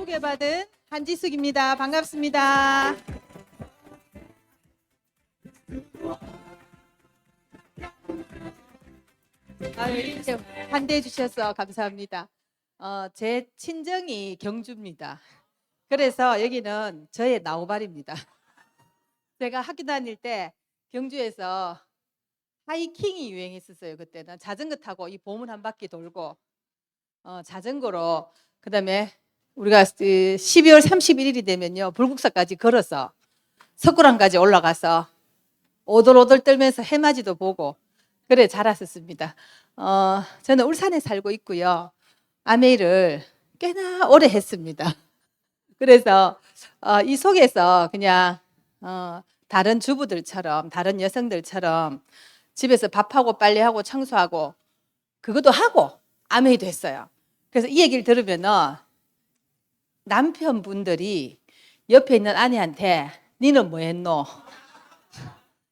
소개받은 한지숙입니다. 반갑습니다. 이렇게 환대해 주셔서 감사합니다. 제 친정이 경주입니다. 그래서 여기는 저의 나우발입니다. 제가 학교 다닐 때 경주에서 하이킹이 유행했었어요. 그때는 자전거 타고 이 보문 한 바퀴 돌고 자전거로 그다음에 우리가 12월 31일이 되면요 불국사까지 걸어서 석굴암까지 올라가서 오돌오돌 떨면서 해맞이도 보고 그래 자랐었습니다. 저는 울산에 살고 있고요. 아메이를 꽤나 오래 했습니다. 그래서 이 속에서 그냥 다른 주부들처럼 다른 여성들처럼 집에서 밥하고 빨래하고 청소하고 그것도 하고 아메이도 했어요. 그래서 이 얘기를 들으면 남편분들이 옆에 있는 아내한테 니는 뭐 했노?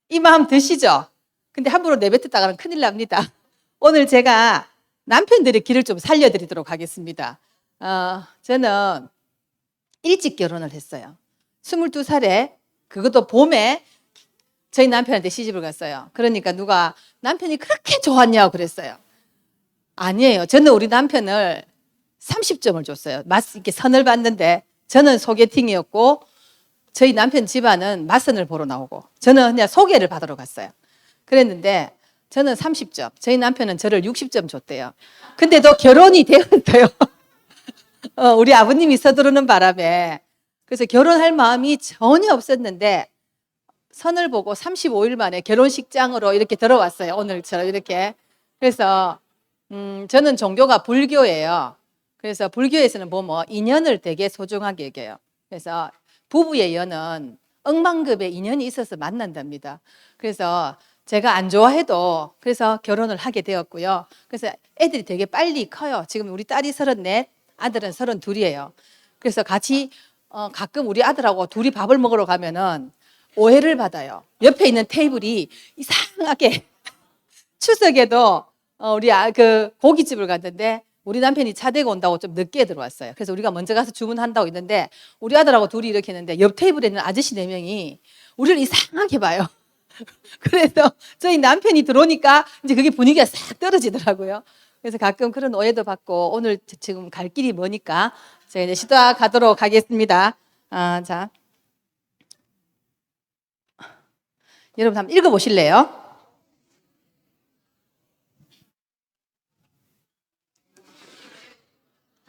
이 마음 드시죠? 근데 함부로 내뱉었다가는 큰일 납니다. 오늘 제가 남편들의 길을 좀 살려드리도록 하겠습니다. 저는 일찍 결혼을 했어요. 22살에 그것도 봄에 저희 남편한테 시집을 갔어요. 그러니까 누가 남편이 그렇게 좋았냐고 그랬어요. 아니에요. 저는 우리 남편을 30점을 줬어요. 이렇게 선을 봤는데 저는 소개팅이었고 저희 남편 집안은 맞선을 보러 나오고 저는 그냥 소개를 받으러 갔어요. 그랬는데 저는 30점, 저희 남편은 저를 60점 줬대요. 근데도 결혼이 되었어요. 우리 아버님이 서두르는 바람에. 그래서 결혼할 마음이 전혀 없었는데 선을 보고 35일 만에 결혼식장으로 이렇게 들어왔어요. 오늘처럼 이렇게. 그래서 저는 종교가 불교예요. 그래서 불교에서는 보면 인연을 되게 소중하게 여겨요. 그래서 부부의 연은 억만급의 인연이 있어서 만난답니다. 그래서 제가 안 좋아해도 그래서 결혼을 하게 되었고요. 그래서 애들이 되게 빨리 커요. 지금 우리 딸이 34, 아들은 32이에요. 그래서 같이 가끔 우리 아들하고 둘이 밥을 먹으러 가면은 오해를 받아요. 옆에 있는 테이블이 이상하게 추석에도 우리 그 고깃집을 갔는데 우리 남편이 차 대고 온다고 좀 늦게 들어왔어요. 그래서 우리가 먼저 가서 주문한다고 했는데 우리 아들하고 둘이 이렇게 했는데 옆 테이블에 있는 아저씨 4명이 우리를 이상하게 봐요. 그래서 저희 남편이 들어오니까 이제 그게 분위기가 싹 떨어지더라고요. 그래서 가끔 그런 오해도 받고 오늘 지금 갈 길이 머니까 제가 이제 시작하도록 하겠습니다. 자, 여러분 한번 읽어보실래요?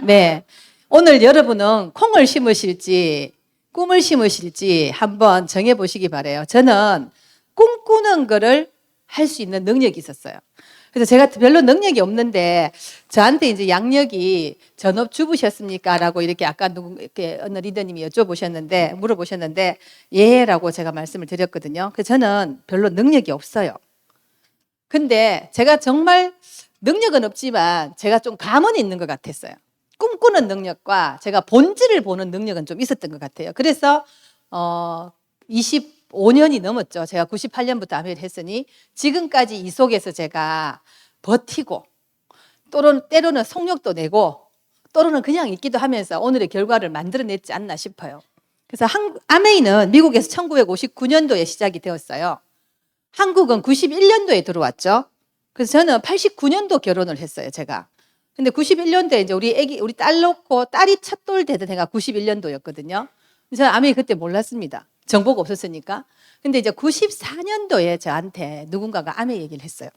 네. 오늘 여러분은 콩을 심으실지 꿈을 심으실지 한번 정해보시기 바래요. 저는 꿈꾸는 거를 할 수 있는 능력이 있었어요. 그래서 제가 별로 능력이 없는데 저한테 이제 양력이 전업주부셨습니까? 라고 이렇게 아까 이렇게 어느 리더님이 물어보셨는데 예라고 제가 말씀을 드렸거든요. 그래서 저는 별로 능력이 없어요. 근데 제가 정말 능력은 없지만 제가 좀 감은 있는 것 같았어요. 꿈꾸는 능력과 제가 본질을 보는 능력은 좀 있었던 것 같아요. 그래서 25년이 넘었죠. 제가 98년부터 아메리를 했으니 지금까지 이 속에서 제가 버티고 때로는 속력도 내고 또는 그냥 있기도 하면서 오늘의 결과를 만들어냈지 않나 싶어요. 그래서 아메이는 미국에서 1959년도에 시작이 되었어요. 한국은 91년도에 들어왔죠. 그래서 저는 89년도 결혼을 했어요, 제가. 근데 91년도에 이제 우리 딸 놓고 딸이 첫돌 되던 해가 91년도였거든요. 저는 아메이 그때 몰랐습니다. 정보가 없었으니까. 근데 이제 94년도에 저한테 누군가가 아메이 얘기를 했어요.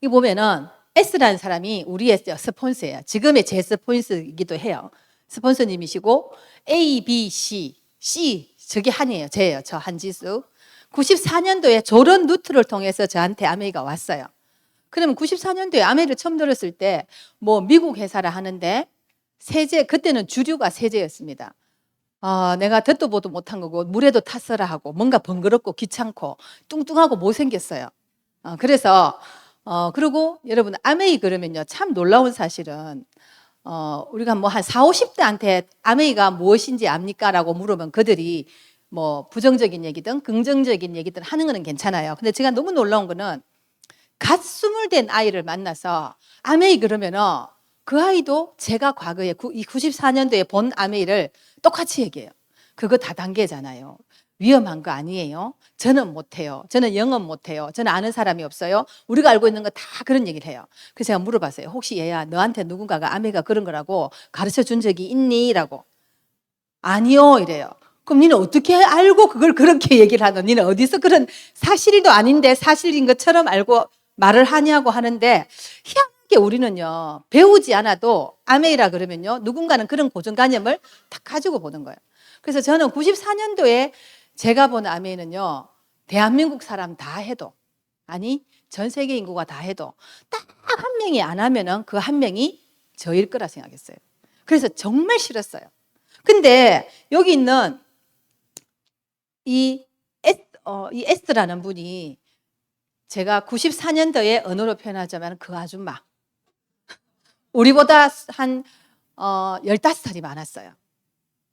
이거 보면은 S라는 사람이 우리의 스폰서예요. 지금의 제 스폰서이기도 해요. 스폰서님이시고 A, B, C 저게 한이에요. 저예요. 저 한지수. 94년도에 조런 루트를 통해서 저한테 아메이가 왔어요. 그러면 94년도에 아메이를 처음 들었을 때 뭐 미국 회사를 하는데 그때는 주류가 세제였습니다. 내가 듣도 보도 못한 거고 물에도 탔어라 하고 뭔가 번거롭고 귀찮고 뚱뚱하고 못생겼어요. 그래서 그리고 여러분 아메이 그러면요 참 놀라운 사실은 우리가 뭐 한 40, 50대한테 아메이가 무엇인지 압니까? 라고 물으면 그들이 뭐 부정적인 얘기든 긍정적인 얘기든 하는 거는 괜찮아요. 근데 제가 너무 놀라운 거는 갓 스물 된 아이를 만나서 아메이 그러면은 그 아이도 제가 과거에 이 94년도에 본 아메이를 똑같이 얘기해요. 그거 다단계잖아요. 위험한 거 아니에요. 저는 못해요. 저는 영업 못해요. 저는 아는 사람이 없어요. 우리가 알고 있는 거 다 그런 얘기를 해요. 그래서 제가 물어봤어요. 혹시 얘야 너한테 누군가가 아메가 그런 거라고 가르쳐 준 적이 있니? 라고. 아니요 이래요. 그럼 니는 어떻게 알고 그걸 그렇게 얘기를 하노? 니는 어디서 그런 사실도 아닌데 사실인 것처럼 알고 말을 하냐고 하는데, 희한하게 우리는요 배우지 않아도 아메이라 그러면요 누군가는 그런 고정관념을 다 가지고 보는 거예요. 그래서 저는 94년도에 제가 본 아메이는요 대한민국 사람 다 해도, 아니 전 세계 인구가 다 해도 딱 한 명이 안 하면은 그 한 명이 저일 거라 생각했어요. 그래서 정말 싫었어요. 근데 여기 있는 이 에스라는 분이 제가 94년도에 언어로 표현하자면 그 아줌마, 우리보다 한 15살이 많았어요.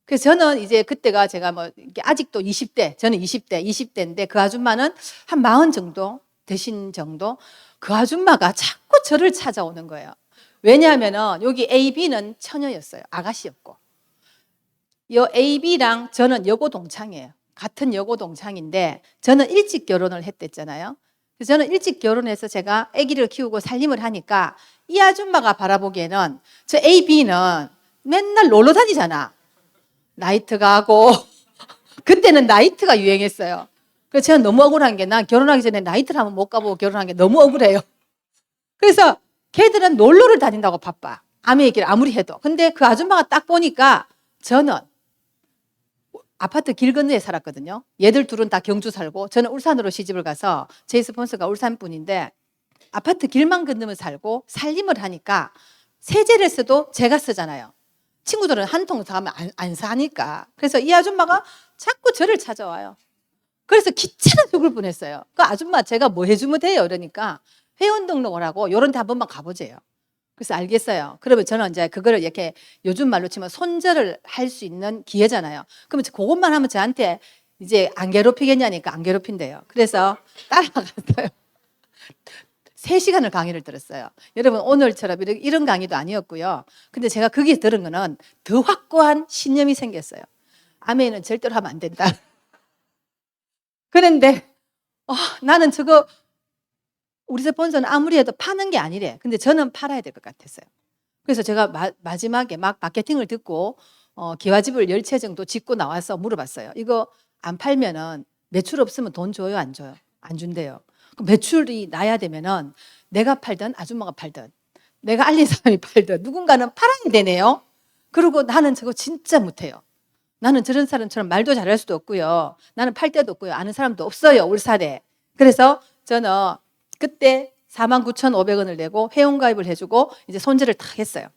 그래서 저는 이제 그때가 제가 뭐 아직도 20대, 저는 20대인데 그 아줌마는 한 40 정도 되신 정도. 그 아줌마가 자꾸 저를 찾아오는 거예요. 왜냐하면은 여기 AB는 처녀였어요. 아가씨였고. 이 AB랑 저는 여고 동창이에요. 같은 여고 동창인데 저는 일찍 결혼을 했댔잖아요. 그래서 저는 일찍 결혼해서 제가 아기를 키우고 살림을 하니까 이 아줌마가 바라보기에는 저 AB는 맨날 놀러 다니잖아. 나이트 가고 그때는 나이트가 유행했어요. 그래서 제가 너무 억울한 게, 난 결혼하기 전에 나이트를 한번 못 가보고 결혼한 게 너무 억울해요. 그래서 걔들은 놀러를 다닌다고 바빠. 아메 얘기를 아무리 해도. 근데 그 아줌마가 딱 보니까 저는 아파트 길 건너에 살았거든요. 얘들 둘은 다 경주 살고 저는 울산으로 시집을 가서 제 스폰서가 울산 분인데 아파트 길만 건너면 살고 살림을 하니까 세제를 써도 제가 쓰잖아요. 친구들은 한 통 사면 안 사니까. 그래서 이 아줌마가 자꾸 저를 찾아와요. 그래서 귀찮아 죽을 뻔했어요. 그 아줌마 제가 뭐 해주면 돼요? 이러니까 회원 등록을 하고 요런 데 한 번만 가보세요. 그래서 알겠어요. 그러면 저는 이제 그거를 이렇게 요즘 말로 치면 손절을 할 수 있는 기회잖아요. 그러면 그것만 하면 저한테 이제 안 괴롭히겠냐니까 안 괴롭힌대요. 그래서 따라갔어요. 3시간을 강의를 들었어요. 여러분 오늘처럼 이런 강의도 아니었고요. 근데 제가 거기에 들은 거는 더 확고한 신념이 생겼어요. 아멘은 절대로 하면 안 된다. 그런데 나는 저거 우리 스폰서는 아무리 해도 파는 게 아니래. 근데 저는 팔아야 될 것 같았어요. 그래서 제가 마지막에 막 마케팅을 듣고 기와집을 10채 정도 짓고 나와서 물어봤어요. 이거 안 팔면은 매출 없으면 돈 줘요? 안 줘요? 안 준대요. 매출이 나야 되면은 내가 팔든 아줌마가 팔든 내가 알린 사람이 팔든 누군가는 팔아야 되네요. 그리고 나는 저거 진짜 못해요. 나는 저런 사람처럼 말도 잘할 수도 없고요. 나는 팔 데도 없고요. 아는 사람도 없어요. 울산에. 그래서 저는 그때 49,500원을 내고 회원가입을 해주고 이제 손질을 다 했어요.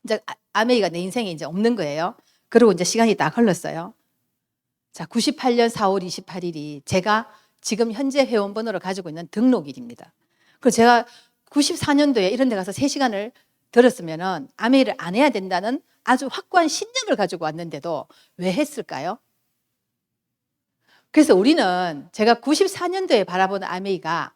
이제 아메이가 내 인생에 이제 없는 거예요. 그리고 이제 시간이 딱 흘렀어요. 자, 98년 4월 28일이 제가 지금 현재 회원번호를 가지고 있는 등록일입니다. 그래서 제가 94년도에 이런 데 가서 3시간을 들었으면은 아메이를 안 해야 된다는 아주 확고한 신념을 가지고 왔는데도 왜 했을까요? 그래서 우리는 제가 94년도에 바라보는 아메이가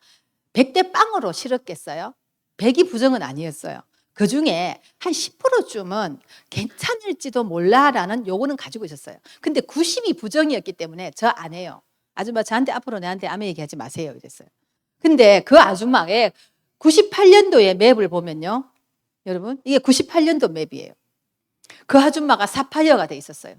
100대 빵으로 싫었겠어요? 100이 부정은 아니었어요. 그 중에 한 10%쯤은 괜찮을지도 몰라라는 요거는 가지고 있었어요. 근데 90이 부정이었기 때문에 저 안 해요. 아줌마 저한테 앞으로 내한테 아메 얘기하지 마세요 이랬어요. 근데 그 아줌마의 98년도에 맵을 보면요. 여러분 이게 98년도 맵이에요. 그 아줌마가 사파이어가 돼 있었어요.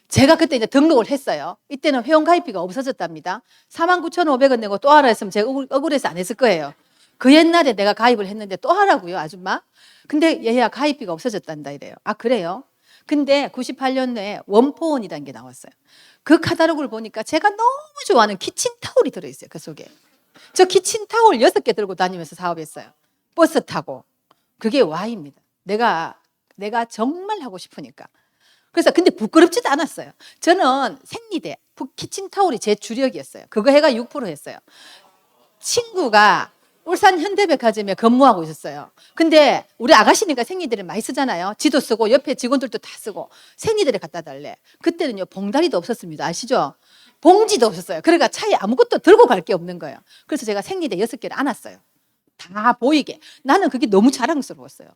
제가 그때 이제 등록을 했어요. 이때는 회원가입비가 없어졌답니다. 49,500원 내고 또 하라 했으면 제가 억울해서 안 했을 거예요. 그 옛날에 내가 가입을 했는데 또 하라고요, 아줌마? 근데 얘야 가입비가 없어졌단다 이래요. 아, 그래요? 근데 98년도에 원포원이라는 게 나왔어요. 그 카탈로그를 보니까 제가 너무 좋아하는 키친타올이 들어있어요, 그 속에. 저 키친타올 6개 들고 다니면서 사업했어요. 버스 타고. 그게 Y입니다. 내가 정말 하고 싶으니까. 그래서 근데 부끄럽지도 않았어요. 저는 생리대, 키친타올이 제 주력이었어요. 그거 해가 6% 했어요. 친구가 울산 현대백화점에 근무하고 있었어요. 근데 우리 아가씨니까 생리대를 많이 쓰잖아요. 지도 쓰고 옆에 직원들도 다 쓰고 생리대를 갖다 달래. 그때는요 봉다리도 없었습니다. 아시죠? 봉지도 없었어요. 그러니까 차에 아무것도 들고 갈 게 없는 거예요. 그래서 제가 생리대 6개를 안았어요. 다 보이게. 나는 그게 너무 자랑스러웠어요.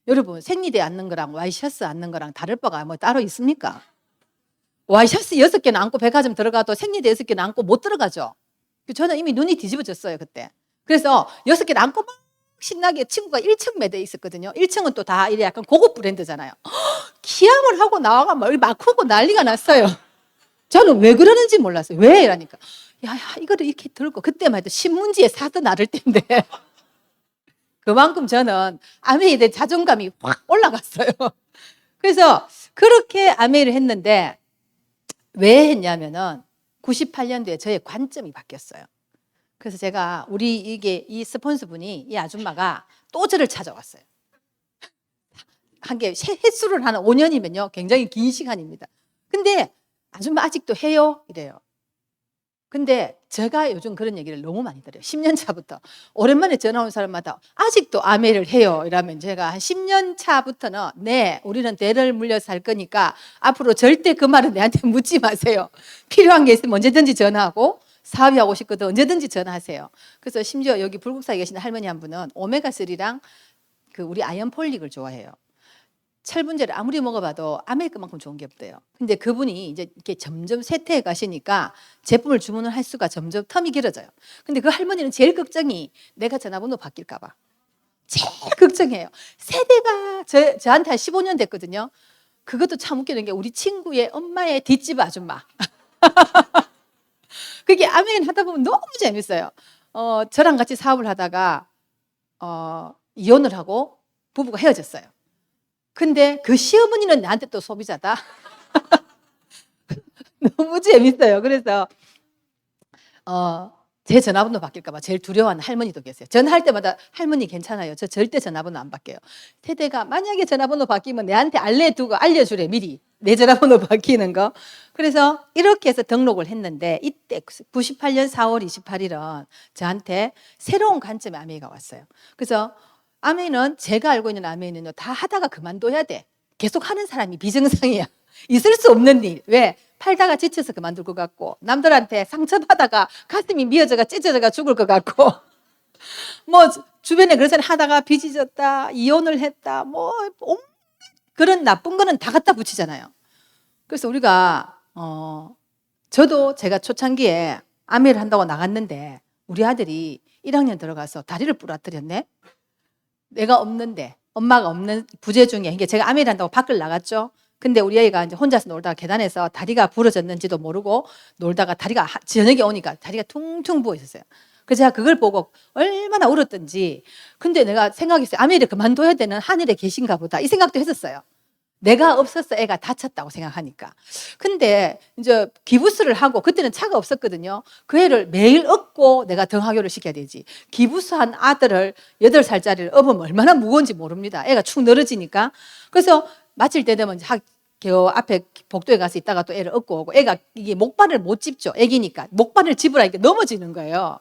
여러분, 생리대 앉는 거랑 와이셔츠 앉는 거랑 다를 바가 뭐 따로 있습니까? 와이셔츠 6개는 안고 백화점 들어가도 생리대 6개는 안고 못 들어가죠. 저는 이미 눈이 뒤집어졌어요, 그때. 그래서 6개는 안고 막 신나게 친구가 1층 매대에 있었거든요. 1층은 또 다 이래 약간 고급 브랜드잖아요. 기함을 하고 나와가 막 크고 난리가 났어요. 저는 왜 그러는지 몰랐어요. 왜? 이러니까. 야, 이거를 이렇게 들고, 그때만 해도 신문지에 사도 나를 때인데. 그만큼 저는 아메이에 대한 자존감이 확 올라갔어요. 그래서 그렇게 아메이를 했는데, 왜 했냐면은 98년도에 저의 관점이 바뀌었어요. 그래서 제가 이 스폰서분이, 이 아줌마가 또 저를 찾아왔어요. 한 게 횟수를 한 5년이면요. 굉장히 긴 시간입니다. 근데 아줌마 아직도 해요? 이래요. 근데 제가 요즘 그런 얘기를 너무 많이 들어요. 10년 차부터. 오랜만에 전화 온 사람마다 아직도 아메를 해요. 이러면 제가 한 10년 차부터는 네, 우리는 대를 물려 살 거니까 앞으로 절대 그 말은 내한테 묻지 마세요. 필요한 게 있으면 언제든지 전화하고 사업이 하고 싶거든 언제든지 전화하세요. 그래서 심지어 여기 불국사에 계신 할머니 한 분은 오메가3랑 그 우리 아연폴릭을 좋아해요. 철분제를 아무리 먹어봐도 아메리카만큼 좋은 게 없대요. 근데 그분이 이제 이렇게 점점 쇠퇴해 가시니까 제품을 주문을 할 수가 점점 텀이 길어져요. 근데 그 할머니는 제일 걱정이 내가 전화번호 바뀔까봐. 제일 걱정해요. 세대가 저한테 한 15년 됐거든요. 그것도 참 웃기는 게 우리 친구의 엄마의 뒷집 아줌마. 그게 아메인 하다 보면 너무 재밌어요. 저랑 같이 사업을 하다가 이혼을 하고 부부가 헤어졌어요. 근데 그 시어머니는 나한테 또 소비자다. 너무 재밌어요. 그래서 제 전화번호 바뀔까 봐 제일 두려워하는 할머니도 계세요. 전화할 때마다 할머니 괜찮아요. 저 절대 전화번호 안 바뀌어요. 세대가 만약에 전화번호 바뀌면 내한테 알려주래 미리. 내 전화번호 바뀌는 거. 그래서 이렇게 해서 등록을 했는데 이때 98년 4월 28일은 저한테 새로운 관점의 아메이가 왔어요. 그래서 아메이는 제가 알고 있는 아메이는요. 다 하다가 그만둬야 돼. 계속 하는 사람이 비정상이야. 있을 수 없는 일. 왜? 팔다가 지쳐서 그만둘 것 같고 남들한테 상처받다가 가슴이 미어져가 찢어져가 죽을 것 같고 뭐 주변에 그런 사람 하다가 빚이 졌다 이혼을 했다 뭐 그런 나쁜 거는 다 갖다 붙이잖아요. 그래서 우리가 저도 제가 초창기에 아메를 한다고 나갔는데 우리 아들이 1학년 들어가서 다리를 부러뜨렸네. 내가 없는데 엄마가 없는 부재 중에 이게 제가 아메를 한다고 밖을 나갔죠. 근데 우리 아이가 이제 혼자서 놀다가 계단에서 다리가 부러졌는지도 모르고 놀다가 다리가 저녁에 오니까 다리가 퉁퉁 부어 있었어요. 그래서 제가 그걸 보고 얼마나 울었던지. 근데 내가 생각했어요. 아메를 그만둬야 되는 하늘에 계신가 보다. 이 생각도 했었어요. 내가 없어서 애가 다쳤다고 생각하니까. 근데 이제 기부스를 하고 그때는 차가 없었거든요. 그 애를 매일 업고 내가 등하교를 시켜야 되지. 기부스한 아들을 8살짜리를 업으면 얼마나 무거운지 모릅니다. 애가 축 늘어지니까. 그래서 마칠 때 되면 학교 앞에 복도에 가서 있다가 또 애를 업고 오고 애가 이게 목발을 못 짚죠. 애기니까. 목발을 짚으라니까 넘어지는 거예요.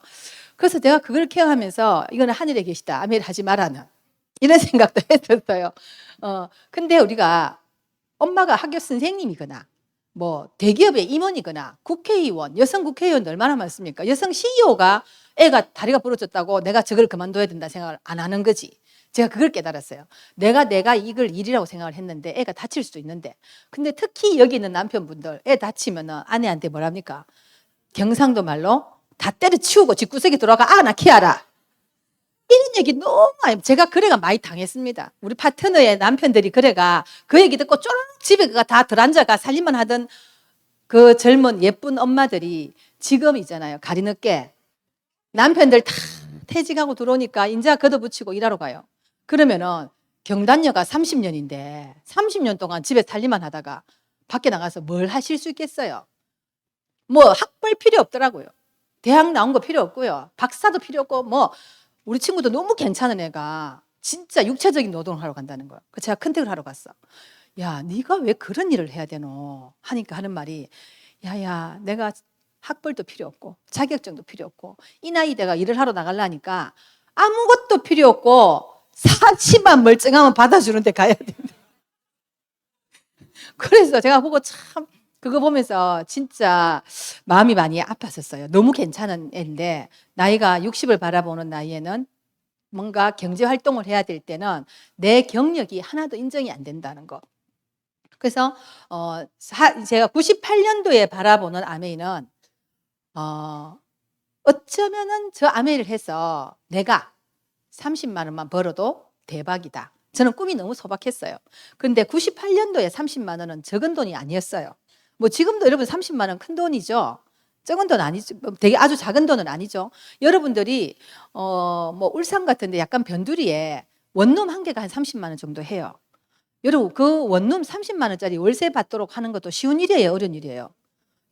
그래서 내가 그걸 케어하면서 이거는 하늘에 계시다. 아멘 하지 말라는. 이런 생각도 했었어요. 근데 우리가 엄마가 학교 선생님이거나 뭐 대기업의 임원이거나 국회의원, 여성 국회의원도 얼마나 많습니까? 여성 CEO가 애가 다리가 부러졌다고 내가 저걸 그만둬야 된다 생각을 안 하는 거지. 제가 그걸 깨달았어요. 내가 이걸 일이라고 생각을 했는데 애가 다칠 수도 있는데. 근데 특히 여기 있는 남편분들 애 다치면은 아내한테 뭐랍니까? 경상도 말로 다 때려치우고 집구석에 들어가 나 키워라. 이런 얘기 너무 많이, 제가 그래가 많이 당했습니다. 우리 파트너의 남편들이 그래가 그 얘기 듣고 쫄 집에 다 들어앉아가 살림만 하던 그 젊은 예쁜 엄마들이 지금 있잖아요. 가리 늦게 남편들 다 퇴직하고 들어오니까 인자 걷어붙이고 일하러 가요. 그러면은 경단녀가 30년인데 30년 동안 집에 살림만 하다가 밖에 나가서 뭘 하실 수 있겠어요? 뭐 학벌 필요 없더라고요. 대학 나온 거 필요 없고요. 박사도 필요 없고 뭐 우리 친구도 너무 괜찮은 애가 진짜 육체적인 노동을 하러 간다는 거야. 그래서 제가 컨택을 하러 갔어. 야, 네가 왜 그런 일을 해야 되노? 하니까 하는 말이 야야, 내가 학벌도 필요 없고 자격증도 필요 없고 이 나이 내가 일을 하러 나가려니까 아무것도 필요 없고 사치만 멀쩡하면 받아주는 데 가야 된다. 그래서 제가 보고 참 그거 보면서 진짜 마음이 많이 아팠었어요. 너무 괜찮은 애인데 나이가 60을 바라보는 나이에는 뭔가 경제 활동을 해야 될 때는 내 경력이 하나도 인정이 안 된다는 거. 그래서 제가 98년도에 바라보는 아메이는 어쩌면은 저 아메이를 해서 내가 30만 원만 벌어도 대박이다. 저는 꿈이 너무 소박했어요. 그런데 98년도에 30만 원은 적은 돈이 아니었어요. 뭐 지금도 여러분 30만 원 큰 돈이죠. 적은 돈 아니죠. 되게 아주 작은 돈은 아니죠. 여러분들이 뭐 울산 같은데 약간 변두리에 원룸 한 개가 한 30만 원 정도 해요. 여러분 그 원룸 30만 원짜리 월세 받도록 하는 것도 쉬운 일이에요, 어려운 일이에요?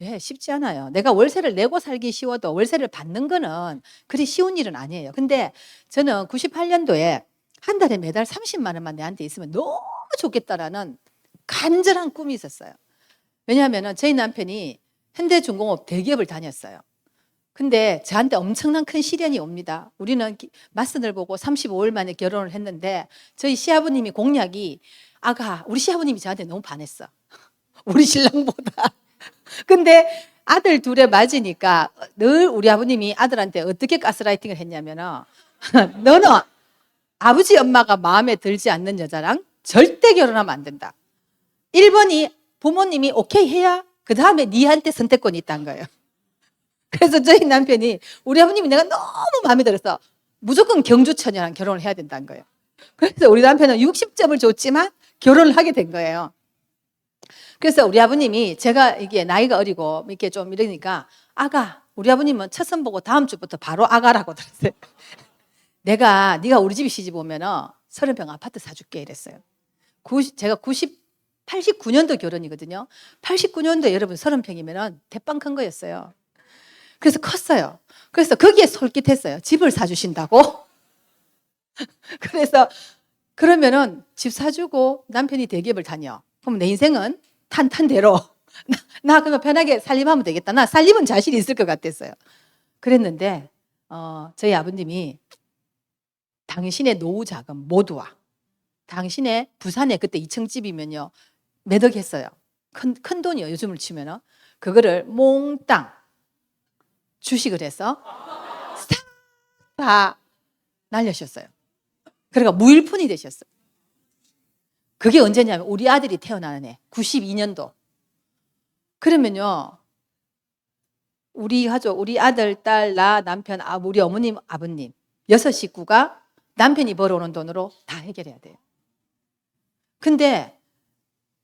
예, 쉽지 않아요. 내가 월세를 내고 살기 쉬워도 월세를 받는 거는 그리 쉬운 일은 아니에요. 근데 저는 98년도에 한 달에 매달 30만 원만 내한테 있으면 너무 좋겠다라는 간절한 꿈이 있었어요. 왜냐하면 저희 남편이 현대중공업 대기업을 다녔어요. 근데 저한테 엄청난 큰 시련이 옵니다. 우리는 맞선을 보고 35일 만에 결혼을 했는데 저희 시아버님이 공약이 우리 시아버님이 저한테 너무 반했어. 우리 신랑보다. 근데 아들 둘에 맞으니까 늘 우리 아버님이 아들한테 어떻게 가스라이팅을 했냐면은 너는 아버지 엄마가 마음에 들지 않는 여자랑 절대 결혼하면 안 된다. 1번이 부모님이 오케이 해야 그 다음에 니한테 선택권이 있다는 거예요. 그래서 저희 남편이 우리 아버님이 내가 너무 마음에 들어서 무조건 경주처녀랑 결혼을 해야 된다는 거예요. 그래서 우리 남편은 60점을 줬지만 결혼을 하게 된 거예요. 그래서 우리 아버님이 제가 이게 나이가 어리고 이렇게 좀 이러니까 우리 아버님은 첫 선 보고 다음 주부터 바로 아가라고 들었어요. 네가 우리 집에 시집 오면은 30평 아파트 사줄게 이랬어요. 제가 89년도 결혼이거든요. 89년도 여러분 30평이면은 대빵 큰 거였어요. 그래서 컸어요. 그래서 거기에 솔깃했어요. 집을 사주신다고? 그래서 그러면은 집 사주고 남편이 대기업을 다녀. 그럼 내 인생은 탄탄대로 나 그러면 편하게 살림하면 되겠다. 나 살림은 자신이 있을 것 같았어요. 그랬는데 저희 아버님이 당신의 노후 자금 모두와 당신의 부산에 그때 2층 집이면요 몇 억 했어요. 큰 돈이요. 요즘을 치면은 그거를 몽땅 주식을 해서 다 날려셨어요. 그러니까 무일푼이 되셨어요. 그게 언제냐면 우리 아들이 태어나는 해 92년도. 그러면요 우리 가족, 우리 아들, 딸, 나, 남편, 우리 어머님, 아버님 6식구가 남편이 벌어오는 돈으로 다 해결해야 돼요. 근데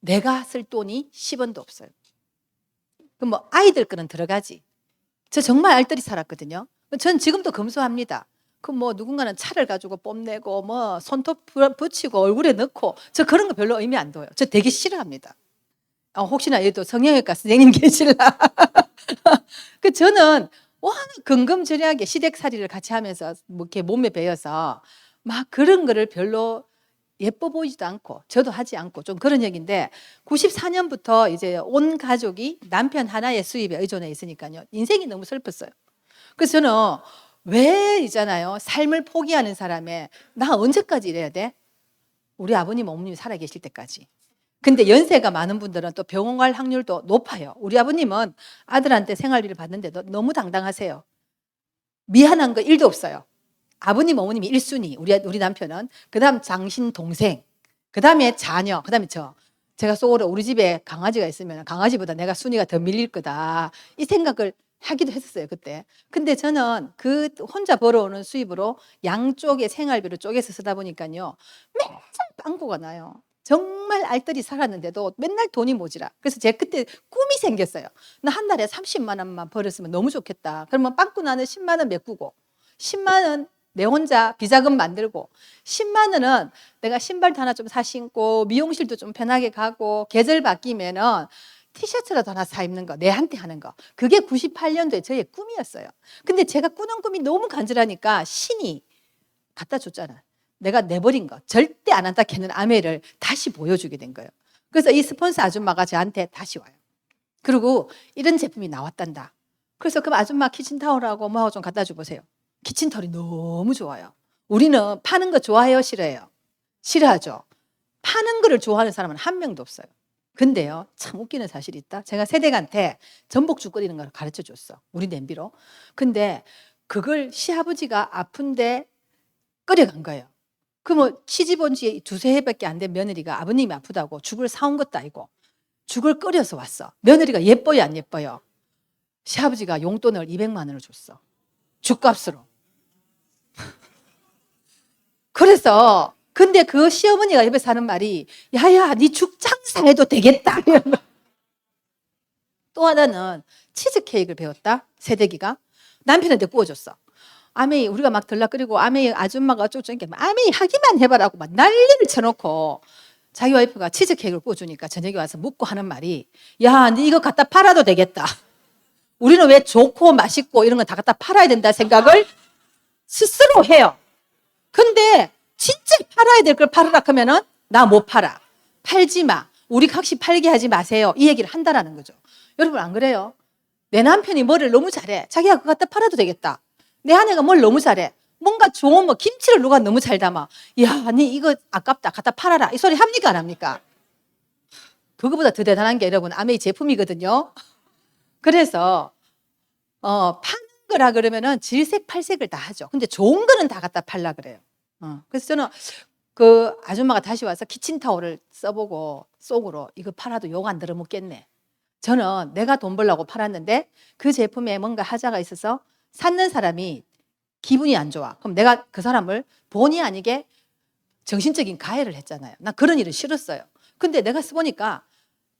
내가 쓸 돈이 10원도 없어요. 그럼 뭐 아이들 거는 들어가지. 저 정말 알뜰히 살았거든요. 전 지금도 검소합니다. 그 뭐 누군가는 차를 가지고 뽐내고 뭐 손톱 붙이고 얼굴에 넣고 저 그런 거 별로 의미 안 둬요. 저 되게 싫어합니다. 혹시나 얘도 성형외과 선생님 계실라. 저는 워낙 근검절약하게 시댁살이를 같이 하면서 뭐 이렇게 몸에 배어서 막 그런 거를 별로 예뻐 보이지도 않고 저도 하지 않고 좀 그런 얘기인데 94년부터 이제 온 가족이 남편 하나의 수입에 의존해 있으니까요. 인생이 너무 슬펐어요. 그래서 저는 왜 있잖아요. 삶을 포기하는 사람에 나 언제까지 이래야 돼? 우리 아버님, 어머님이 살아계실 때까지. 근데 연세가 많은 분들은 또 병원 갈 확률도 높아요. 우리 아버님은 아들한테 생활비를 받는데도 너무 당당하세요. 미안한 거 1도 없어요. 아버님, 어머님이 1순위, 우리 남편은. 그 다음 장신 동생, 그 다음에 자녀, 그 다음에 제가 속으로 우리 집에 강아지가 있으면 강아지보다 내가 순위가 더 밀릴 거다. 이 생각을 하기도 했었어요, 그때. 근데 저는 그 혼자 벌어오는 수입으로 양쪽의 생활비를 쪼개서 쓰다 보니까요. 맨날 빵꾸가 나요. 정말 알뜰히 살았는데도 맨날 돈이 모자라. 그래서 제가 그때 꿈이 생겼어요. 나 한 달에 30만 원만 벌었으면 너무 좋겠다. 그러면 빵꾸 나는 10만 원 메꾸고 10만 원 내 혼자 비자금 만들고 10만 원은 내가 신발도 하나 좀 사 신고 미용실도 좀 편하게 가고 계절 바뀌면은 티셔츠라도 하나 사 입는 거, 내한테 하는 거. 그게 98년도에 저의 꿈이었어요. 근데 제가 꾸는 꿈이 너무 간절하니까 신이 갖다 줬잖아요. 내가 내버린 거, 절대 안 한다 캐는 아메를 다시 보여주게 된 거예요. 그래서 이 스폰서 아줌마가 저한테 다시 와요. 그리고 이런 제품이 나왔단다. 그래서 그럼 아줌마 키친타올하고 뭐하고 좀 갖다 줘 보세요. 키친타올이 너무 좋아요. 우리는 파는 거 좋아해요, 싫어해요? 싫어하죠. 파는 거를 좋아하는 사람은 한 명도 없어요. 근데요, 참 웃기는 사실이 있다. 제가 새댁한테 전복죽 끓이는 걸 가르쳐 줬어. 우리 냄비로. 근데 그걸 시아버지가 아픈데 끓여간 거예요. 그러면 시집 온 지 두세 해밖에 안 된 며느리가 아버님이 아프다고 죽을 사온 것도 아니고 죽을 끓여서 왔어. 며느리가 예뻐요, 안 예뻐요? 시아버지가 용돈을 200만 원을 줬어. 죽값으로. 그래서 근데 그 시어머니가 옆에서 하는 말이 야야 네 죽장사해도 되겠다. 또 하나는 치즈케이크를 배웠다. 새내기가 남편한테 구워줬어. 아메이 우리가 막 들락거리고 아메이 아줌마가 어쩌고 아메이 하기만 해봐라고 막 난리를 쳐놓고 자기 와이프가 치즈케이크를 구워주니까 저녁에 와서 묻고 하는 말이 야 네 이거 갖다 팔아도 되겠다. 우리는 왜 좋고 맛있고 이런 거 다 갖다 팔아야 된다 생각을 스스로 해요. 근데 진짜 팔아야 될 걸 팔으라 하면은 나 못 팔아. 팔지 마. 우리 각시 팔게 하지 마세요. 이 얘기를 한다라는 거죠. 여러분 안 그래요? 내 남편이 뭐를 너무 잘해. 자기가 그거 갖다 팔아도 되겠다. 내 아내가 뭘 너무 잘해. 뭔가 좋은 뭐 김치를 누가 너무 잘 담아. 야, 니 이거 아깝다. 갖다 팔아라. 이 소리 합니까 안 합니까? 그거보다 더 대단한 게 여러분 아메이 제품이거든요. 그래서 파는 거라 그러면은 질색 팔색을 다 하죠. 근데 좋은 거는 다 갖다 팔라 그래요. 그래서 저는 그 아줌마가 다시 와서 키친타올을 써보고 속으로 이거 팔아도 욕 안 들어먹겠네. 저는 내가 돈 벌려고 팔았는데 그 제품에 뭔가 하자가 있어서 샀는 사람이 기분이 안 좋아. 그럼 내가 그 사람을 본의 아니게 정신적인 가해를 했잖아요. 나 그런 일은 싫었어요. 근데 내가 써보니까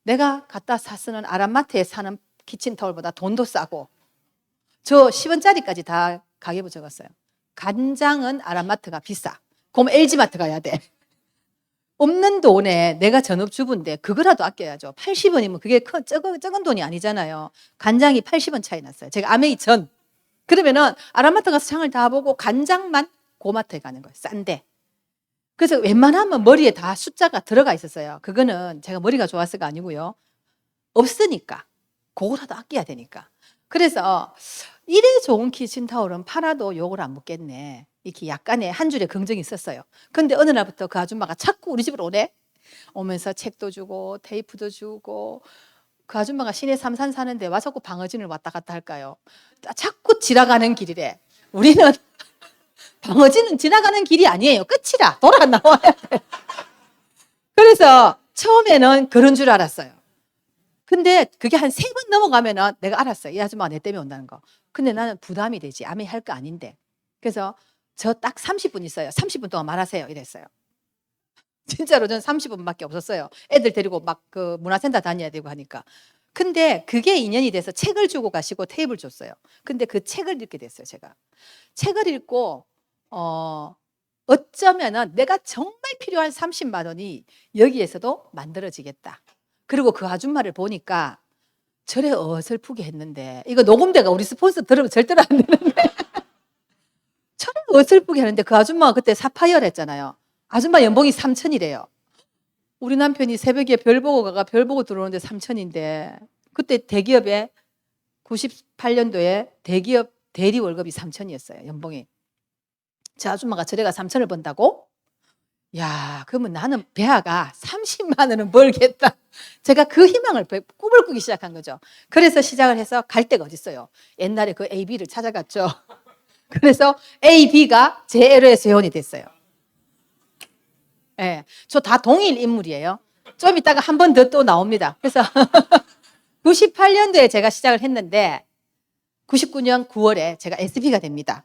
내가 갖다 쓰는 아람마트에 사는 키친타올보다 돈도 싸고 저 10원짜리까지 다 가계부 적었어요. 간장은 아람마트가 비싸. 그럼 LG마트 가야 돼. 없는 돈에 내가 전업주부인데 그거라도 아껴야죠. 80원이면 그게 적은 돈이 아니잖아요. 간장이 80원 차이 났어요. 제가 아메이 전. 그러면은 아람마트 가서 창을 다 보고 간장만 고마트에 가는 거예요. 싼데. 그래서 웬만하면 머리에 다 숫자가 들어가 있었어요. 그거는 제가 머리가 좋아서가 아니고요. 없으니까. 그거라도 아껴야 되니까. 그래서 이래 좋은 키친타올은 팔아도 욕을 안 먹겠네. 이렇게 약간의 한 줄의 긍정이 있었어요. 근데 어느 날부터 그 아줌마가 자꾸 우리 집으로 오래. 오면서 책도 주고 테이프도 주고 그 아줌마가 시내 삼산 사는데 와 자꾸 방어진을 왔다 갔다 할까요? 자꾸 지나가는 길이래. 우리는 방어진은 지나가는 길이 아니에요. 끝이라 돌아 나와야 돼. 그래서 처음에는 그런 줄 알았어요. 근데 그게 한 3번 넘어가면은 내가 알았어요. 이 아줌마가 내 때문에 온다는 거. 근데 나는 부담이 되지. 아메 할 거 아닌데. 그래서 저 딱 30분 있어요. 30분 동안 말하세요. 이랬어요. 진짜로 저는 30분밖에 없었어요. 애들 데리고 막 그 문화센터 다녀야 되고 하니까. 근데 그게 인연이 돼서 책을 주고 가시고 테이블 줬어요. 근데 그 책을 읽게 됐어요, 제가. 책을 읽고 어쩌면은 내가 정말 필요한 30만 원이 여기에서도 만들어지겠다. 그리고 그 아줌마를 보니까 저래 어설프게 했는데 이거 녹음대가 우리 스폰서 들으면 절대로 안 되는데 저래 어설프게 하는데 그 아줌마가 그때 사파이어를 했잖아요. 아줌마 연봉이 3천이래요. 우리 남편이 새벽에 별 보고 가가 별 보고 들어오는데 3천인데 그때 대기업에 98년도에 대기업 대리 월급이 3천이었어요. 연봉이. 저 아줌마가 저래가 3천을 번다고? 야, 그러면 나는 배아가 30만 원은 벌겠다. 제가 그 희망을 꿈을 꾸기 시작한 거죠. 그래서 시작을 해서 갈 데가 어딨어요. 옛날에 그 AB를 찾아갔죠. 그래서 AB가 JLOS 회원이 됐어요. 예, 저 다 동일 인물이에요. 좀 이따가 한 번 더 또 나옵니다. 그래서 98년도에 제가 시작을 했는데 99년 9월에 제가 SP가 됩니다.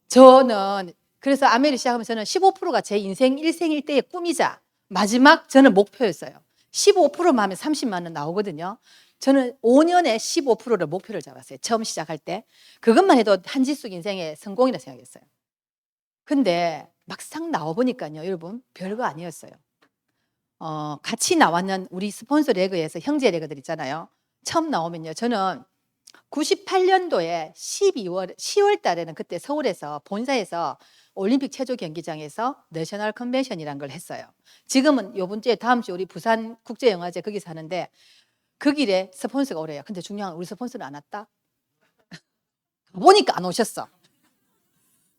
저는 그래서 아메리 시작하면서는 15%가 제 인생 일생일대의 꿈이자 마지막 저는 목표였어요. 15%만 하면 30만 원 나오거든요. 저는 5년에 15%를 목표를 잡았어요. 처음 시작할 때. 그것만 해도 한지숙 인생의 성공이라 생각했어요. 근데 막상 나와보니까요, 여러분, 별거 아니었어요. 같이 나왔는 우리 스폰서 레그에서 형제 레그들 있잖아요. 처음 나오면요, 저는 98년도에 10월 달에는 그때 서울에서 본사에서 올림픽 체조 경기장에서 내셔널 컨벤션이라는 걸 했어요. 지금은 요번 주에 다음 주 우리 부산 국제영화제 거기서 하는데 그 길에 스폰서가 오래요. 근데 중요한 건 우리 스폰서는 안 왔다. 보니까 안 오셨어.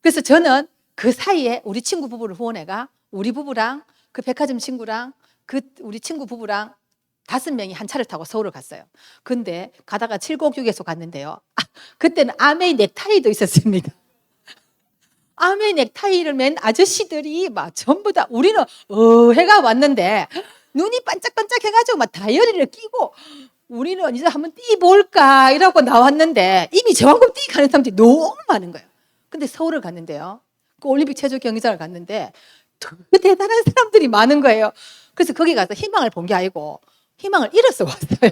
그래서 저는 그 사이에 우리 친구 부부를 후원해가 우리 부부랑 그 백화점 친구랑 그 우리 친구 부부랑 5명이 한 차를 타고 서울을 갔어요. 근데 가다가 706에서 갔는데요. 그때는 아메이 넥타이도 있었습니다. 아메 넥타이를 맨 아저씨들이 막 전부 다 우리는 해가 왔는데 눈이 반짝반짝 해가지고 막 다이어리를 끼고 우리는 이제 한번 뛰볼까 이러고 나왔는데 이미 저만큼 뛰 가는 사람들이 너무 많은 거예요. 근데 서울을 갔는데요. 그 올림픽 체조 경기장을 갔는데 더 대단한 사람들이 많은 거예요. 그래서 거기 가서 희망을 본 게 아니고 희망을 잃어서 왔어요.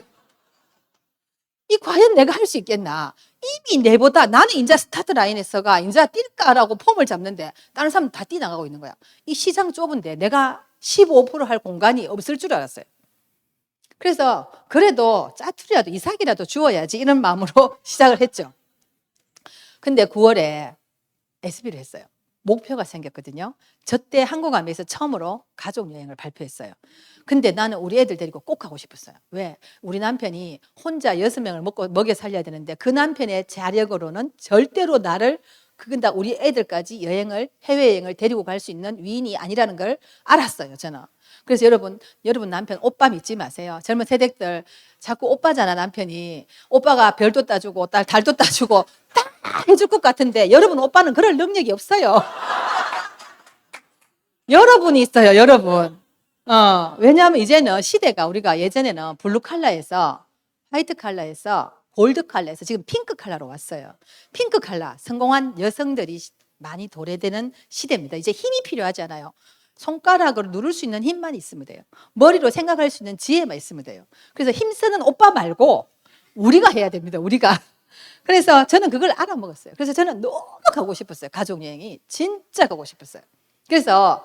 이 과연 내가 할 수 있겠나? 이미 내보다 나는 이제 스타트 라인에서가 이제 뛸까라고 폼을 잡는데 다른 사람 다 뛰나가고 있는 거야. 이 시장 좁은데 내가 15%할 공간이 없을 줄 알았어요. 그래서 그래도 짜투리라도 이삭이라도 주어야지 이런 마음으로 시작을 했죠. 근데 9월에 SB를 했어요. 목표가 생겼거든요. 저 때 한국아메에서 처음으로 가족여행을 발표했어요. 근데 나는 우리 애들 데리고 꼭 가고 싶었어요. 왜? 우리 남편이 혼자 6명을 먹여 살려야 되는데 그 남편의 자력으로는 절대로 나를 그건 다 우리 애들까지 해외여행을 데리고 갈 수 있는 위인이 아니라는 걸 알았어요, 저는. 그래서 여러분 남편 오빠 믿지 마세요. 젊은 세대들 자꾸 오빠잖아, 남편이. 오빠가 별도 따주고 달도 따주고 다 해줄 것 같은데 여러분 오빠는 그럴 능력이 없어요. 여러분이 있어요, 여러분. 왜냐하면 이제는 시대가 우리가 예전에는 블루 칼라에서 화이트 칼라에서 골드 칼라에서 지금 핑크 칼라로 왔어요. 핑크 칼라, 성공한 여성들이 많이 도래되는 시대입니다. 이제 힘이 필요하지 않아요. 손가락으로 누를 수 있는 힘만 있으면 돼요. 머리로 생각할 수 있는 지혜만 있으면 돼요. 그래서 힘쓰는 오빠 말고 우리가 해야 됩니다, 우리가. 그래서 저는 그걸 알아먹었어요. 그래서 저는 너무 가고 싶었어요. 가족여행이 진짜 가고 싶었어요. 그래서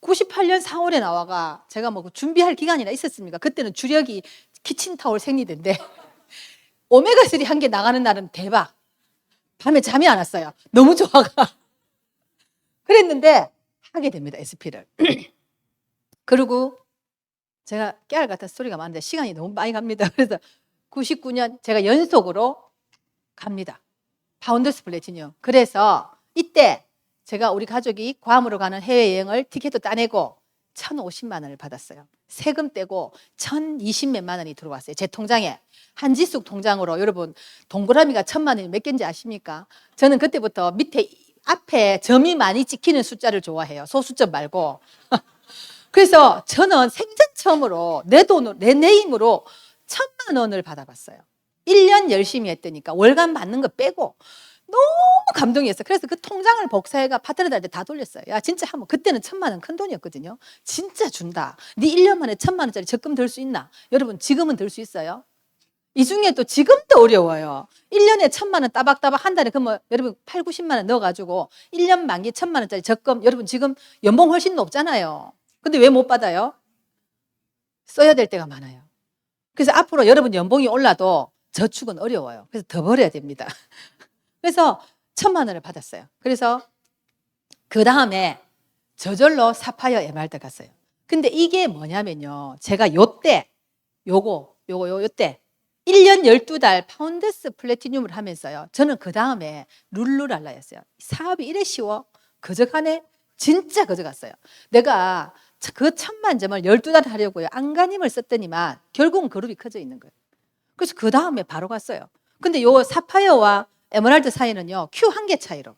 98년 4월에 나와가 제가 뭐 준비할 기간이나 있었습니까? 그때는 주력이 키친타올 생리대인데 오메가3 한 개 나가는 날은 대박. 밤에 잠이 안 왔어요. 너무 좋아가. 그랬는데 하게 됩니다, SP를. 그리고 제가 깨알 같은 스토리가 많은데 시간이 너무 많이 갑니다. 그래서 99년 제가 연속으로 갑니다. 파운더스 플래티늄. 그래서 이때 제가 우리 가족이 괌으로 가는 해외여행을 티켓도 따내고 1,050만 원을 받았어요. 세금 떼고 1,020몇만 원이 들어왔어요. 제 통장에. 한지숙 통장으로. 여러분 동그라미가 1,000만 원이 몇 개인지 아십니까? 저는 그때부터 밑에 앞에 점이 많이 찍히는 숫자를 좋아해요. 소수점 말고. 그래서 저는 생전 처음으로 내 돈으로 내 힘으로 1,000만 원을 받아봤어요. 1년 열심히 했더니까 월간 받는 거 빼고 너무 감동이었어요. 그래서 그 통장을 복사해가 파트너들한테 다 돌렸어요. 야 진짜 한번 그때는 1,000만 원 큰 돈이었거든요. 진짜 준다. 네 1년 만에 1,000만 원짜리 적금 들 수 있나? 여러분 지금은 들 수 있어요? 이 중에 또 지금도 어려워요. 1년에 1,000만 원 따박따박 한 달에 그러면 여러분 8, 90만 원 넣어가지고 1년 만기 1,000만 원짜리 적금 여러분 지금 연봉 훨씬 높잖아요. 근데 왜 못 받아요? 써야 될 때가 많아요. 그래서 앞으로 여러분 연봉이 올라도 저축은 어려워요. 그래서 더 벌어야 됩니다. 그래서 1,000만 원을 받았어요. 그래서 그 다음에 저절로 사파이어 에메랄드 갔어요. 근데 이게 뭐냐면요. 제가 요때 1년 12달 파운더스 플래티늄을 하면서요. 저는 그 다음에 룰루랄라였어요. 사업이 이래 쉬워? 거저가네? 진짜 거저갔어요. 내가 그 1,000만 점을 12달 하려고요. 안간힘을 썼더니만 결국은 그룹이 커져 있는 거예요. 그래서 그 다음에 바로 갔어요. 근데 요 사파이어와 에메랄드 사이는요. 큐 한 개 차이로.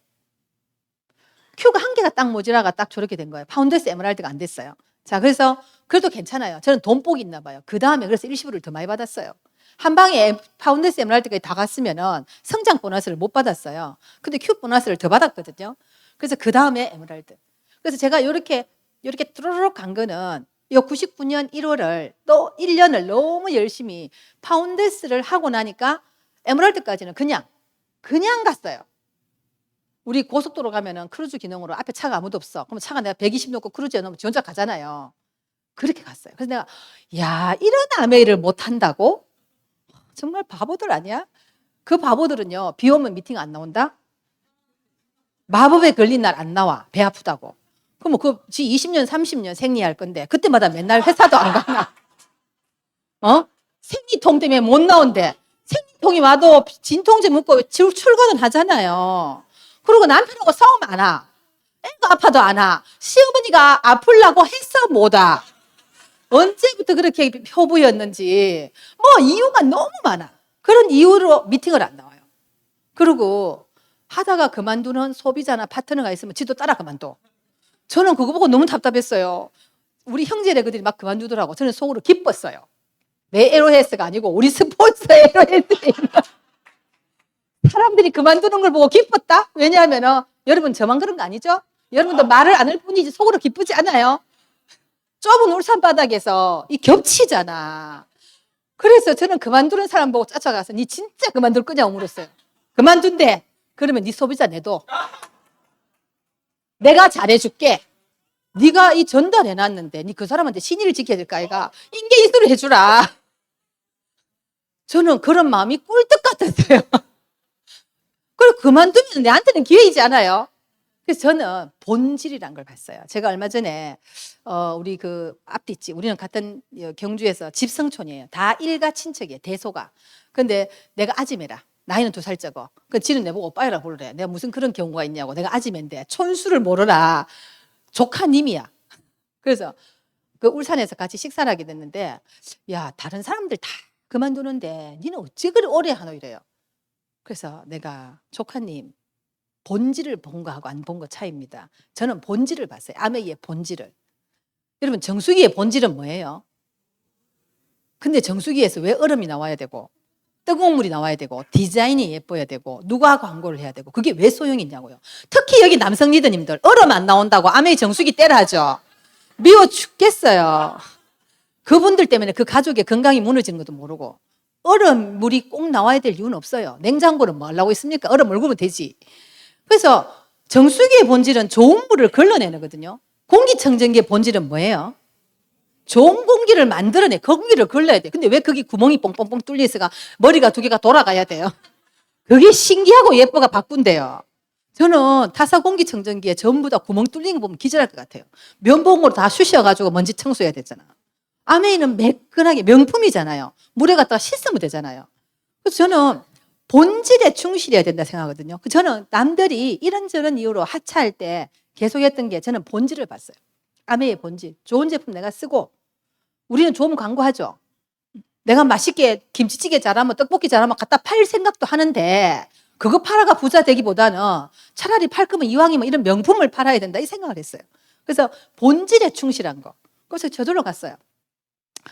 큐가 한 개가 딱 모자라가 딱 저렇게 된 거예요. 파운더스 에메랄드가 안 됐어요. 자, 그래서 그래도 괜찮아요. 저는 돈복이 있나 봐요. 그 다음에 그래서 일시불을 더 많이 받았어요. 한 방에 파운더스 에메랄드까지 다 갔으면은 성장 보너스를 못 받았어요. 근데 큐 보너스를 더 받았거든요. 그래서 그 다음에 에메랄드. 그래서 제가 요렇게 뚜루룩 간 거는 요 99년 1월을 또 1년을 너무 열심히 파운더스를 하고 나니까 에메랄드까지는 그냥 갔어요. 우리 고속도로 가면은 크루즈 기능으로 앞에 차가 아무도 없어. 그럼 차가 내가 120 놓고 크루즈에 넣으면 지 혼자 가잖아요. 그렇게 갔어요. 그래서 내가 야 이런 아메이를 못 한다고? 정말 바보들 아니야? 그 바보들은요. 비 오면 미팅 안 나온다? 마법에 걸린 날 안 나와. 배 아프다고. 그럼 뭐 지 20년 30년 생리할 건데 그때마다 맨날 회사도 안 가나? 생리통 때문에 못 나온대. 생리통이 와도 진통제 먹고 출근은 하잖아요. 그리고 남편하고 싸우면 안 와. 애가 아파도 안 와. 시어머니가 아플라고 했어 못 와. 언제부터 그렇게 표부였는지 뭐 이유가 너무 많아. 그런 이유로 미팅을 안 나와요. 그리고 하다가 그만두는 소비자나 파트너가 있으면 지도 따라 그만둬. 저는 그거 보고 너무 답답했어요. 우리 형제네그들이 막 그만두더라고. 저는 속으로 기뻤어요. 내 에로헤스가 아니고 우리 스폰서 에로헤스. 사람들이 그만두는 걸 보고 기뻤다? 왜냐하면 여러분 저만 그런 거 아니죠? 여러분도 말을 안 할 뿐이지 속으로 기쁘지 않아요? 좁은 울산 바닥에서 이 겹치잖아. 그래서 저는 그만두는 사람 보고 쫓아가서 니 진짜 그만둘 거냐고 물었어요. 그만둔대. 그러면 네 소비자 내도 내가 잘해줄게. 네가 이 전달해놨는데 니 그 사람한테 신의를 지켜야 될까 아이가 인계 인수를 해주라. 저는 그런 마음이 꿀떡 같았어요. 그리고 그만두면 내한테는 기회이지 않아요? 그래서 저는 본질이란 걸 봤어요. 제가 얼마 전에 우리 그 앞뒤집 우리는 같은 경주에서 집성촌이에요. 다 일가 친척이에요. 대소가. 근데 내가 아지매라. 나이는 2살 적어. 그 지는 내보고 오빠이라 부르래. 내가 무슨 그런 경우가 있냐고. 내가 아지매인데 촌수를 모르라. 조카님이야. 그래서 그 울산에서 같이 식사를 하게 됐는데 야 다른 사람들 다 그만두는데 니는 어찌 그리 오래 하노 이래요. 그래서 내가 조카님 본질을 본 거하고 안 본 거 차이입니다. 저는 본질을 봤어요. 아메이의 본질을. 여러분 정수기의 본질은 뭐예요? 근데 정수기에서 왜 얼음이 나와야 되고 뜨거운 물이 나와야 되고 디자인이 예뻐야 되고 누가 광고를 해야 되고 그게 왜 소용이 있냐고요. 특히 여기 남성 리더님들 얼음 안 나온다고 아메이 정수기 떼라죠. 미워 죽겠어요. 그분들 때문에 그 가족의 건강이 무너지는 것도 모르고 얼음 물이 꼭 나와야 될 이유는 없어요. 냉장고는 뭐 하려고 있습니까? 얼음 얼구면 되지. 그래서 정수기의 본질은 좋은 물을 걸러내는 거거든요. 공기청정기의 본질은 뭐예요? 좋은 공기를 만들어내. 공기를 걸러야 돼. 근데 왜 거기 구멍이 뻥뻥뻥 뚫려 있어가 머리가 2개가 돌아가야 돼요? 그게 신기하고 예뻐가 바꾼대요. 저는 타사 공기청정기에 전부 다 구멍 뚫린 거 보면 기절할 것 같아요. 면봉으로 다 쑤셔가지고 먼지 청소해야 되잖아. 아메이는 매끈하게 명품이잖아요. 물에 갖다가 씻으면 되잖아요. 그래서 저는 본질에 충실해야 된다 생각하거든요. 저는 남들이 이런저런 이유로 하차할 때 계속했던 게 저는 본질을 봤어요. 아메이의 본질. 좋은 제품 내가 쓰고 우리는 좋은 광고하죠. 내가 맛있게 김치찌개 잘하면 떡볶이 잘하면 갖다 팔 생각도 하는데 그거 팔아가 부자 되기보다는 차라리 팔 거면 이왕이면 이런 명품을 팔아야 된다 이 생각을 했어요. 그래서 본질에 충실한 거. 그래서 저절로 갔어요.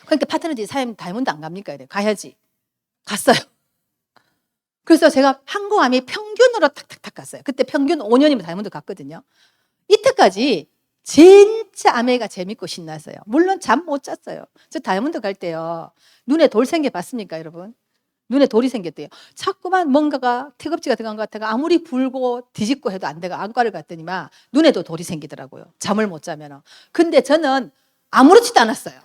그러니까 파트너들이 사장님 다이몬드 안 갑니까? 이래. 가야지. 갔어요. 그래서 제가 항공함이 평균으로 탁탁탁 갔어요. 그때 평균 5년이면 다이몬드 갔거든요. 이때까지 진짜 아메이가 재밌고 신났어요. 물론 잠 못 잤어요. 저 다이아몬드 갈 때요. 눈에 돌 생겨봤습니까, 여러분? 눈에 돌이 생겼대요. 자꾸만 뭔가가 태급지가 들어간 것 같아가 아무리 불고 뒤집고 해도 안 되가 안과를 갔더니만 눈에도 돌이 생기더라고요. 잠을 못 자면. 근데 저는 아무렇지도 않았어요.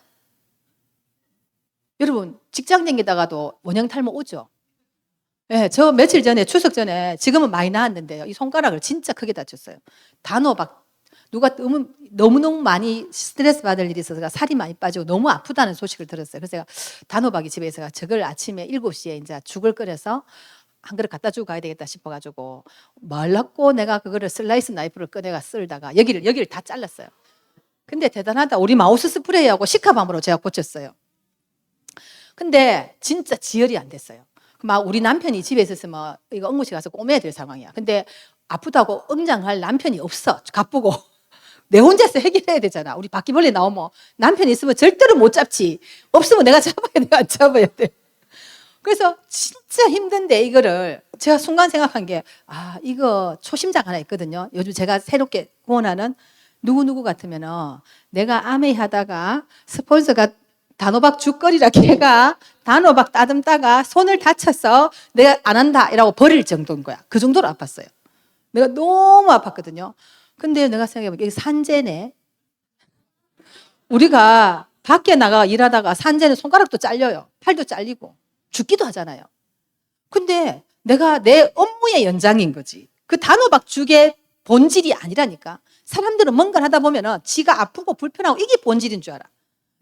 여러분 직장 다니다가도 원형 탈모 오죠? 네, 저 며칠 전에 추석 전에 지금은 많이 나았는데요. 이 손가락을 진짜 크게 다쳤어요. 단호박 누가 너무너무 많이 스트레스 받을 일이 있어서 살이 많이 빠지고 너무 아프다는 소식을 들었어요. 그래서 제가 단호박이 집에 있어서 저걸 아침에 7시에 이제 죽을 끓여서 한 그릇 갖다 주고 가야 되겠다 싶어가지고 말랐고 내가 그거를 슬라이스 나이프를 꺼내가 쓸다가 여기를 다 잘랐어요. 근데 대단하다. 우리 마우스 스프레이하고 시카밤으로 제가 고쳤어요. 근데 진짜 지혈이 안 됐어요. 막 우리 남편이 집에 있었으면 이거 응급실 가서 꼬매야 될 상황이야. 근데 아프다고 응장할 남편이 없어. 가쁘고. 내 혼자서 해결해야 되잖아. 우리 바퀴벌레 나오면 남편이 있으면 절대로 못 잡지. 없으면 내가 잡아야 돼, 안 잡아야 돼. 그래서 진짜 힘든데 이거를 제가 순간 생각한 게 이거 초심자 하나 있거든요. 요즘 제가 새롭게 구원하는 누구 같으면은 내가 아메이 하다가 스폰서가 단호박 죽거리라 걔가 단호박 따듬다가 손을 다쳐서 내가 안 한다 이라고 버릴 정도인 거야. 그 정도로 아팠어요. 내가 너무 아팠거든요. 근데 내가 생각해보니까 이게 산재네. 우리가 밖에 나가 일하다가 산재는 손가락도 잘려요. 팔도 잘리고 죽기도 하잖아요. 근데 내가 내 업무의 연장인 거지. 그 단호박 죽의 본질이 아니라니까. 사람들은 뭔가를 하다 보면은 지가 아프고 불편하고 이게 본질인 줄 알아.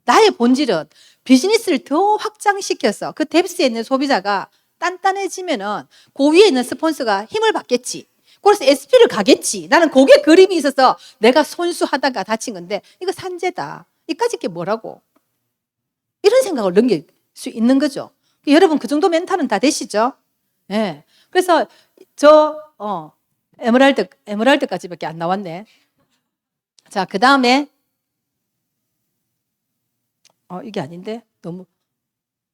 나의 본질은 비즈니스를 더 확장시켜서 그 뎁스에 있는 소비자가 단단해지면은 그 위에 있는 스폰서가 힘을 받겠지. 그래서 SP를 가겠지. 나는 그게 그림이 있어서 내가 손수하다가 다친 건데 이거 산재다. 이까짓 게 뭐라고. 이런 생각을 넘길 수 있는 거죠. 여러분 그 정도 멘탈은 다 되시죠? 네. 그래서 에메랄드까지밖에 안 나왔네. 자, 그 다음에, 이게 아닌데? 너무,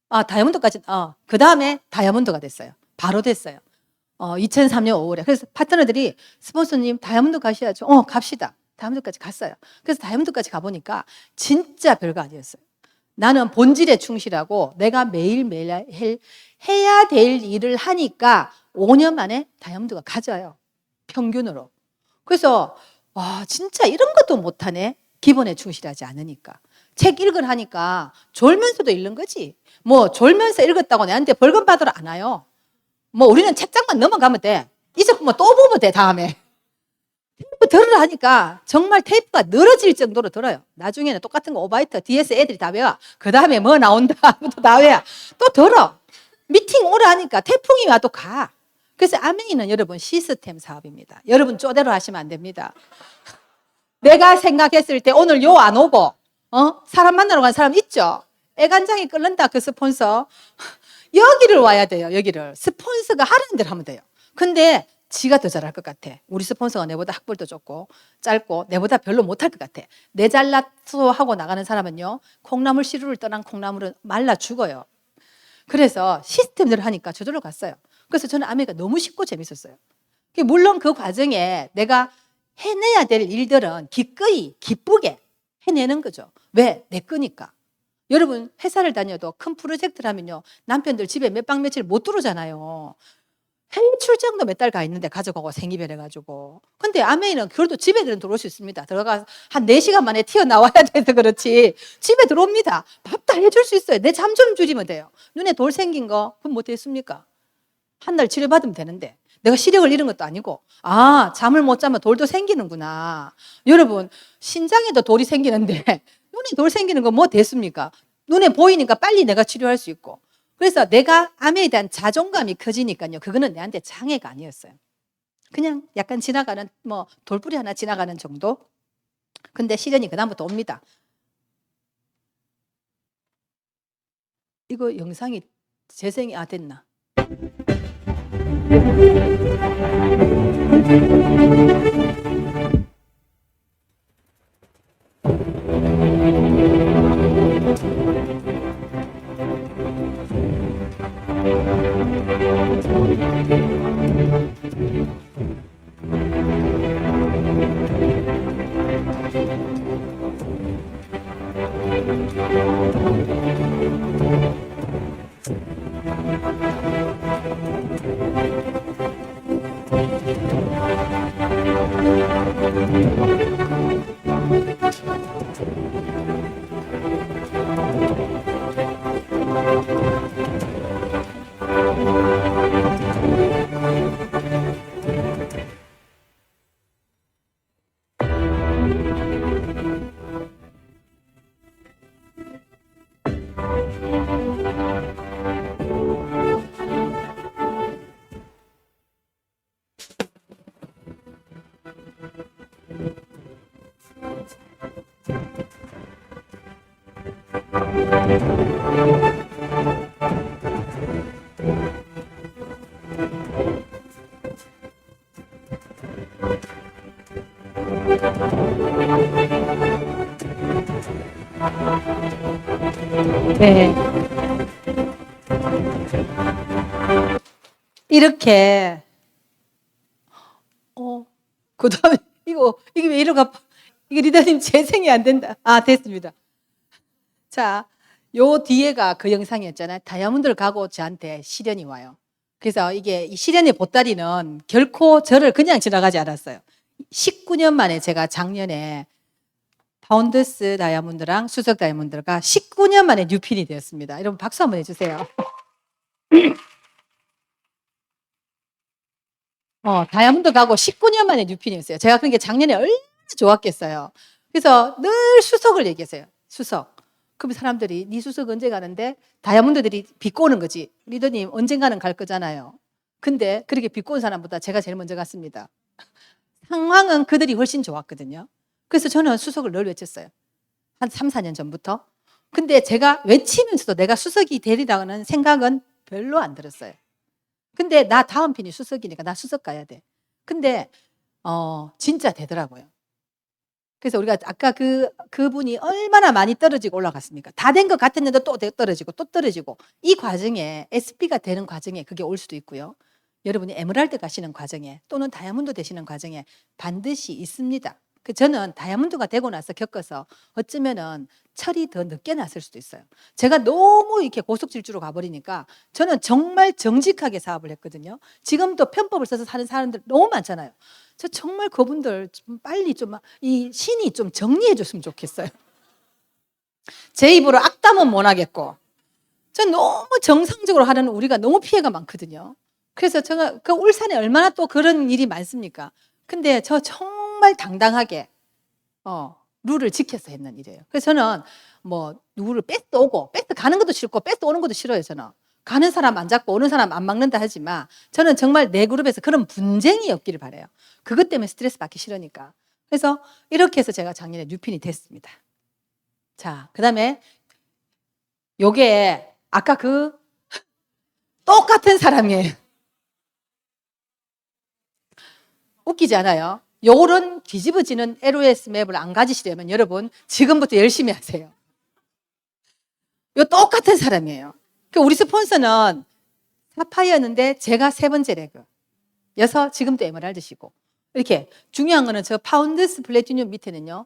다이아몬드까지, 그 다음에 다이아몬드가 됐어요. 바로 됐어요. 2003년 5월에. 그래서 파트너들이 스폰서님 다이아몬드 가셔야죠. 갑시다. 다이아몬드까지 갔어요. 그래서 다이아몬드까지 가보니까 진짜 별거 아니었어요. 나는 본질에 충실하고 내가 매일매일 해야 될 일을 하니까 5년 만에 다이아몬드가 가져요. 평균으로. 그래서 와 진짜 이런 것도 못하네. 기본에 충실하지 않으니까. 책 읽을 하니까 졸면서도 읽는 거지. 뭐 졸면서 읽었다고 내한테 벌금 받으러 안 와요. 뭐 우리는 책장만 넘어가면 돼. 이제 뭐 또 보면 돼 다음에. 테이프 들으라 하니까 정말 테이프가 늘어질 정도로 들어요. 나중에는 똑같은 거 오바이트 뒤에서 애들이 다 외워. 그 다음에 뭐 나온다 또 다 외워. 또 들어. 미팅 오라 하니까 태풍이 와도 가. 그래서 아메이는 여러분 시스템 사업입니다. 여러분 쪼대로 하시면 안 됩니다. 내가 생각했을 때 오늘 요 안 오고 사람 만나러 간 사람 있죠? 애간장이 끓는다 그 스폰서. 여기를 와야 돼요. 여기를. 스폰서가 하라는 대로 하면 돼요. 근데 지가 더 잘할 것 같아. 우리 스폰서가 내보다 학벌도 좋고 짧고 내보다 별로 못할 것 같아. 내 잘났어 하고 나가는 사람은요. 콩나물 시루를 떠난 콩나물은 말라 죽어요. 그래서 시스템대로 하니까 저절로 갔어요. 그래서 저는 아메가 너무 쉽고 재밌었어요. 물론 그 과정에 내가 해내야 될 일들은 기꺼이 기쁘게 해내는 거죠. 왜? 내 거니까. 여러분 회사를 다녀도 큰 프로젝트를 하면요. 남편들 집에 몇 박 며칠 못 들어오잖아요. 해외 출장도 몇 달 가 있는데 가져가고 생이별 해가지고. 근데 아메이는 그래도 집에들은 들어올 수 있습니다. 들어가 한 4시간 만에 튀어나와야 돼서 그렇지. 집에 들어옵니다. 밥 다 해줄 수 있어요. 내 잠 좀 줄이면 돼요. 눈에 돌 생긴 거 그럼 뭐 됐습니까? 한 달 치료받으면 되는데. 내가 시력을 잃은 것도 아니고 잠을 못 자면 돌도 생기는구나. 여러분 신장에도 돌이 생기는데 눈에 돌 생기는 건 뭐 됐습니까? 눈에 보이니까 빨리 내가 치료할 수 있고. 그래서 내가 암에 대한 자존감이 커지니까요. 그거는 내한테 장애가 아니었어요. 그냥 약간 지나가는 뭐 돌뿌리 하나 지나가는 정도. 근데 시련이 그다음부터 옵니다. 이거 영상이 재생이 됐나? 네. 이렇게 그 다음에 이게 왜 이러가 이게 리더님 재생이 안 된다. 됐습니다. 자, 요 뒤에가 그 영상이었잖아요. 다이아몬드를 가고 저한테 시련이 와요. 그래서 이게 이 시련의 보따리는 결코 저를 그냥 지나가지 않았어요. 19년 만에 제가 작년에 파운드스 다이아몬드랑 수석 다이아몬드가 19년 만에 뉴핀이 되었습니다. 여러분 박수 한번 해주세요. 다이아몬드 가고 19년 만에 뉴핀이었어요. 제가 그런 게 작년에 얼마나 좋았겠어요. 그래서 늘 수석을 얘기했어요. 수석. 그럼 사람들이 네 수석 언제 가는데? 다이아몬드들이 비꼬는 거지. 리더님 언젠가는 갈 거잖아요. 근데 그렇게 비꼬는 사람보다 제가 제일 먼저 갔습니다. 상황은 그들이 훨씬 좋았거든요. 그래서 저는 수석을 늘 외쳤어요. 한 3, 4년 전부터. 근데 제가 외치면서도 내가 수석이 되리라는 생각은 별로 안 들었어요. 근데 나 다음 핀이 수석이니까 나 수석 가야 돼. 근데 진짜 되더라고요. 그래서 우리가 아까 그분이 얼마나 많이 떨어지고 올라갔습니까? 다 된 것 같았는데 또 떨어지고 또 떨어지고, 이 과정에 SP가 되는 과정에 그게 올 수도 있고요. 여러분이 에메랄드 가시는 과정에 또는 다이아몬드 되시는 과정에 반드시 있습니다. 저는 다이아몬드가 되고 나서 겪어서 어쩌면은 철이 더 늦게 났을 수도 있어요. 제가 너무 이렇게 고속질주로 가버리니까 저는 정말 정직하게 사업을 했거든요. 지금도 편법을 써서 사는 사람들 너무 많잖아요. 저 정말 그분들 좀 빨리 이 신이 좀 정리해 줬으면 좋겠어요. 제 입으로 악담은 못 하겠고. 전 너무 정상적으로 하는 우리가 너무 피해가 많거든요. 그래서 제가 그 울산에 얼마나 또 그런 일이 많습니까? 근데 저 정말 당당하게 룰을 지켜서 했는 일이에요. 그래서 저는 뭐 누구를 뺏어오고 가는 것도 싫고 뺏어오는 것도 싫어요. 저는 가는 사람 안 잡고 오는 사람 안 막는다 하지만 저는 정말 내 그룹에서 그런 분쟁이 없기를 바라요. 그것 때문에 스트레스 받기 싫으니까. 그래서 이렇게 해서 제가 작년에 뉴핀이 됐습니다. 자, 그 다음에 요게 아까 똑같은 사람이에요. 웃기지 않아요? 요런 뒤집어지는 LOS 맵을 안 가지시려면 여러분 지금부터 열심히 하세요. 요 똑같은 사람이에요. 우리 스폰서는 사파이어였는데 제가 3번째 레그 여서 지금도 에메랄드시고, 이렇게 중요한 거는 저 파운드스 플래티늄 밑에는요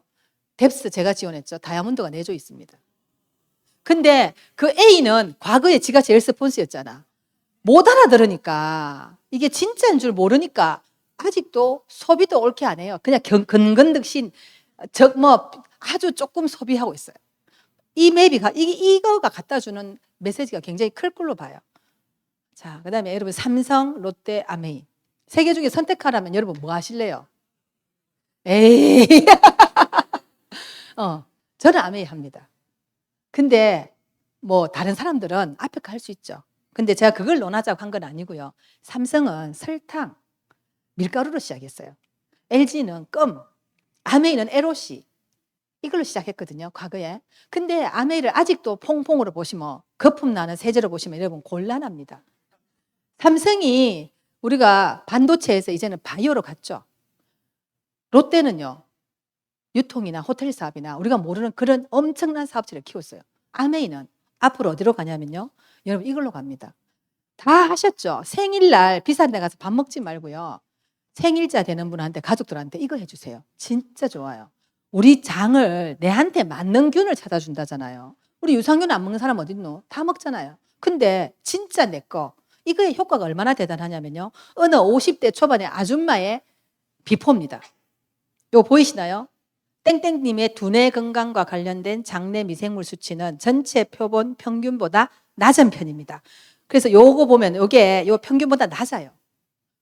뎁스 제가 지원했죠. 다이아몬드가 내줘 있습니다. 근데 그 A는 과거에 지가 제일 스폰서였잖아. 못 알아들으니까, 이게 진짜인 줄 모르니까 아직도 소비도 옳게 안 해요. 그냥 근근득신 아주 조금 소비하고 있어요. 이 맵이 이거가 갖다 주는 메시지가 굉장히 클 걸로 봐요. 자, 그 다음에 여러분 삼성, 롯데, 아메이 세 개 중에 선택하라면 여러분 뭐 하실래요? 에이 저는 아메이 합니다. 근데 뭐 다른 사람들은 앞에 거 할 수 있죠. 근데 제가 그걸 논하자고 한 건 아니고요. 삼성은 설탕, 밀가루로 시작했어요. LG는 껌, 아메이는 LOC 이걸로 시작했거든요, 과거에. 근데 아메이를 아직도 퐁퐁으로 보시면, 거품 나는 세제로 보시면 여러분 곤란합니다. 삼성이 우리가 반도체에서 이제는 바이오로 갔죠. 롯데는요, 유통이나 호텔 사업이나 우리가 모르는 그런 엄청난 사업체를 키웠어요. 아메이는 앞으로 어디로 가냐면요, 여러분 이걸로 갑니다. 다 하셨죠? 생일날 비싼 데 가서 밥 먹지 말고요, 생일자 되는 분한테, 가족들한테 이거 해주세요. 진짜 좋아요. 우리 장을 내한테 맞는 균을 찾아준다잖아요. 우리 유산균 안 먹는 사람 어디 있노? 다 먹잖아요. 근데 진짜 내 거, 이거의 효과가 얼마나 대단하냐면요, 어느 50대 초반의 아줌마의 비포입니다. 이거 보이시나요? 땡땡님의 두뇌 건강과 관련된 장내 미생물 수치는 전체 표본 평균보다 낮은 편입니다. 그래서 요거 보면 요게 요 평균보다 낮아요.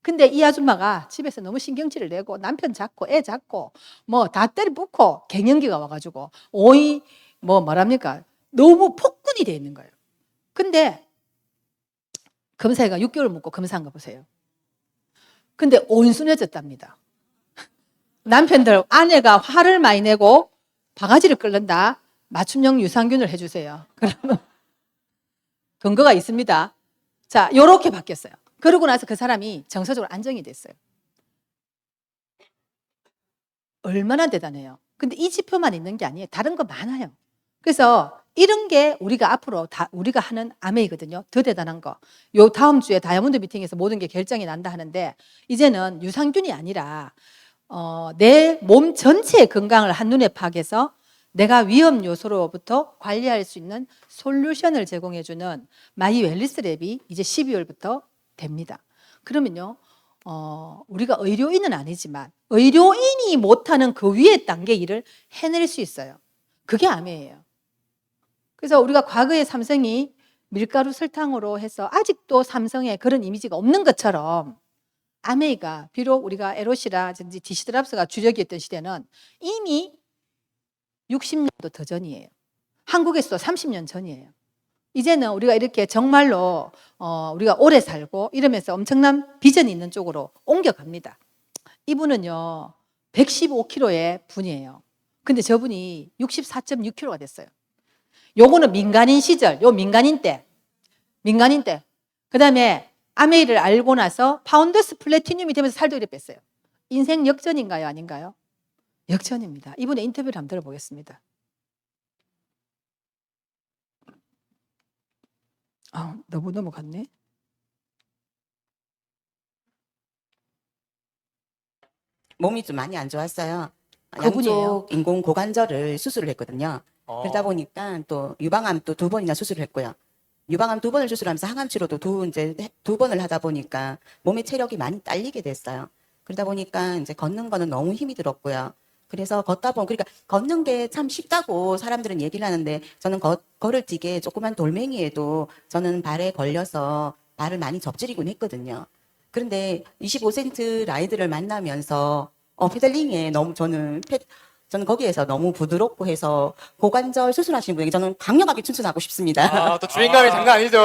근데 이 아줌마가 집에서 너무 신경질을 내고 남편 잡고 애 잡고 뭐 다 때려 붓고 갱년기가 와가지고 오이 뭐랍니까, 너무 폭군이 돼 있는 거예요. 근데 검사가 6개월 묵고 검사한 거 보세요. 근데 온순해졌답니다. 남편들, 아내가 화를 많이 내고 바가지를 끓는다, 맞춤형 유산균을 해주세요. 그러면 근거가 있습니다. 자, 요렇게 바뀌었어요. 그러고 나서 그 사람이 정서적으로 안정이 됐어요. 얼마나 대단해요. 근데 이 지표만 있는 게 아니에요. 다른 거 많아요. 그래서 이런 게 우리가 앞으로 우리가 하는 아메이거든요. 더 대단한 거. 요 다음 주에 다이아몬드 미팅에서 모든 게 결정이 난다 하는데, 이제는 유산균이 아니라 내 몸 전체의 건강을 한눈에 파악해서 내가 위험 요소로부터 관리할 수 있는 솔루션을 제공해주는 마이 웰리스 랩이 이제 12월부터 됩니다. 그러면요, 우리가 의료인은 아니지만 의료인이 못하는 그 위에 단계 일을 해낼 수 있어요. 그게 아메예요. 그래서 우리가 과거에 삼성이 밀가루 설탕으로 해서 아직도 삼성에 그런 이미지가 없는 것처럼, 아메이가 비록 우리가 LOC라든지 디시드랍스가 주력이었던 시대는 이미 60년도 더 전이에요. 한국에서도 30년 전이에요. 이제는 우리가 이렇게 정말로 우리가 오래 살고 이러면서 엄청난 비전이 있는 쪽으로 옮겨갑니다. 이분은요 115kg의 분이에요. 근데 저분이 64.6kg가 됐어요. 요거는 민간인 시절, 요 민간인 때. 그 다음에 아메이를 알고 나서 파운더스 플래티늄이 되면서 살도 이렇게 뺐어요. 인생 역전인가요? 아닌가요? 역전입니다. 이분의 인터뷰를 한번 들어보겠습니다. 너무 넘어갔네. 몸이 좀 많이 안 좋았어요. 그분이에요? 양쪽 인공 고관절을 수술을 했거든요. 그러다 보니까 또 유방암 또 2번이나 수술을 했고요. 유방암 2번을 수술하면서 항암 치료도 이제 2번을 하다 보니까 몸의 체력이 많이 딸리게 됐어요. 그러다 보니까 이제 걷는 거는 너무 힘이 들었고요. 그래서 걷다 보면 그러니까 걷는 게 참 쉽다고 사람들은 얘기를 하는데 저는 걸을 뛰게 조그만 돌멩이에도 저는 발에 걸려서 발을 많이 접지르곤 했거든요. 그런데 25센트 라이드를 만나면서 페달링에 너무 저는 거기에서 너무 부드럽고 해서 고관절 수술하신 분에게 저는 강력하게 추천하고 싶습니다. 또 주인감이 장난 아니죠.